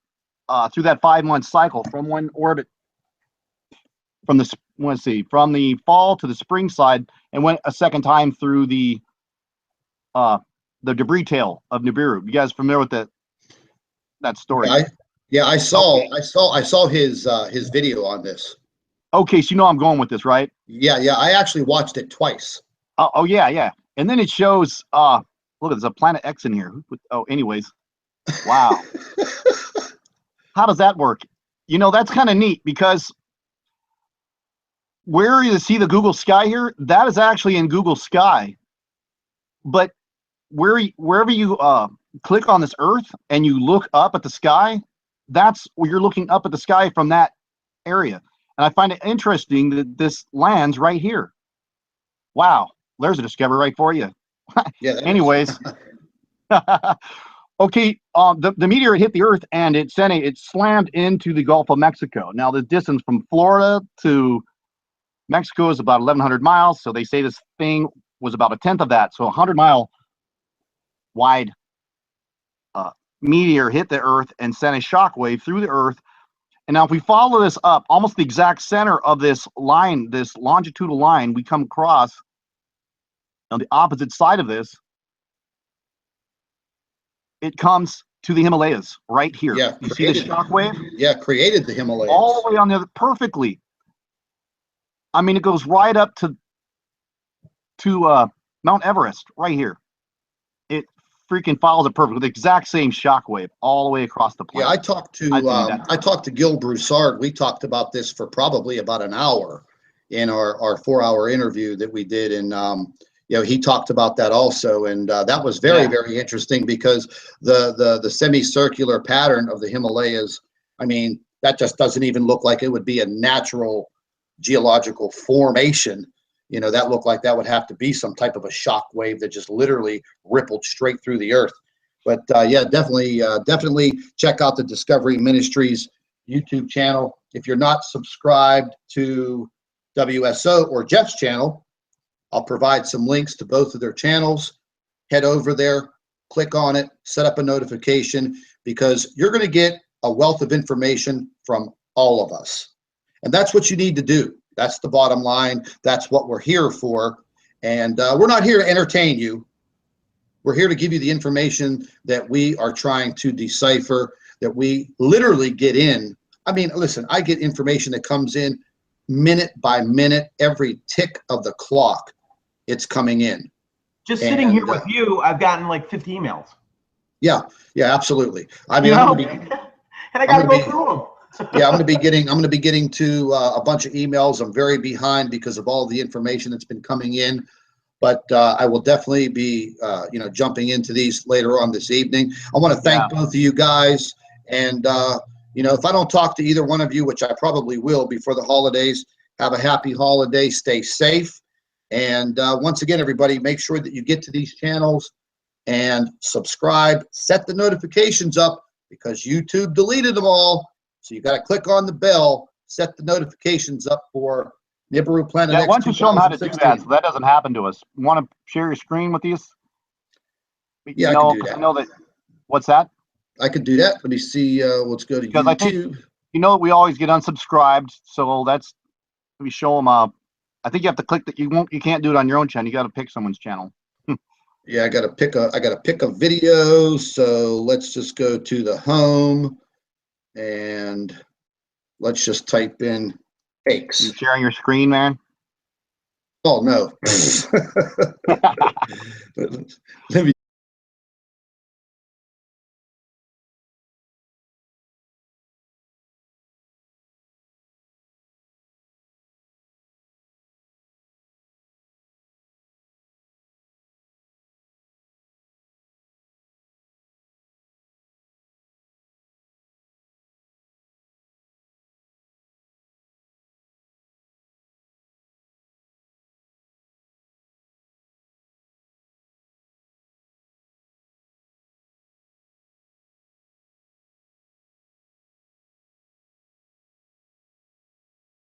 through that 5 month cycle from one orbit from the fall to the spring side, and went a second time through the debris tail of Nibiru. You guys familiar with that story? I saw his video on this. Okay, so you know I'm going with this, right? Yeah, I actually watched it twice. Oh yeah. And then it shows look, there's a Planet X in here. Oh, anyways. Wow. How does that work? You know, that's kind of neat, because where you see the Google Sky here, that is actually in Google Sky. But wherever you click on this Earth and you look up at the sky, that's where you're looking up at the sky from that area. And I find it interesting that this lands right here. Wow, there's a discovery right for you. Yeah. Anyways. Okay, the meteor hit the Earth and it slammed into the Gulf of Mexico. Now, the distance from Florida to Mexico is about 1,100 miles. So they say this thing was about a tenth of that. So a 100-mile wide meteor hit the Earth and sent a shockwave through the Earth. And now if we follow this up, almost the exact center of this line, this longitudinal line, we come across on the opposite side of this. It comes to the Himalayas right here. Yeah, you see the shockwave? Yeah, created the Himalayas. All the way on the other, perfectly. I mean, it goes right up to Mount Everest right here. It freaking follows it perfectly. The exact same shockwave all the way across the planet. Yeah, I talked to Gil Broussard. We talked about this for probably about an hour in our 4-hour interview that we did, and he talked about that also, and that was very interesting, because the semicircular pattern of the Himalayas, I mean, that just doesn't even look like it would be a natural geological formation. You know, that looked like that would have to be some type of a shock wave that just literally rippled straight through the earth. But definitely check out the Discovery Ministries YouTube channel. If you're not subscribed to WSO or Jeff's channel, I'll provide some links to both of their channels. Head over there, click on it, set up a notification, because you're going to get a wealth of information from all of us. And that's what you need to do. That's the bottom line. That's what we're here for. And we're not here to entertain you. We're here to give you the information that we are trying to decipher, that we literally get in. I mean, listen, I get information that comes in minute by minute, every tick of the clock. It's coming in. Just sitting here with you, I've gotten like 50 emails. Yeah, absolutely. I mean, and I got to go through them. Yeah, I'm going to be getting to a bunch of emails. I'm very behind because of all the information that's been coming in, but I will definitely be, jumping into these later on this evening. I want to thank both of you guys, and if I don't talk to either one of you, which I probably will before the holidays, have a happy holiday. Stay safe. And once again, everybody, make sure that you get to these channels and subscribe. Set the notifications up because YouTube deleted them all. So you got to click on the bell, set the notifications up for Nibiru Planet X. Why don't you show them how to do that so that doesn't happen to us? You want to share your screen with these? Yeah, I can do that. I know that. What's that? I could do that. Let me see. Let's go to Because YouTube. I think, we always get unsubscribed. So that's, let me show them. I think you have to click that. You can't do it on your own channel. You got to pick someone's channel. Yeah, I got to pick a video. So let's just go to the home and let's just type in cakes. You sharing your screen, man? Oh no. Let me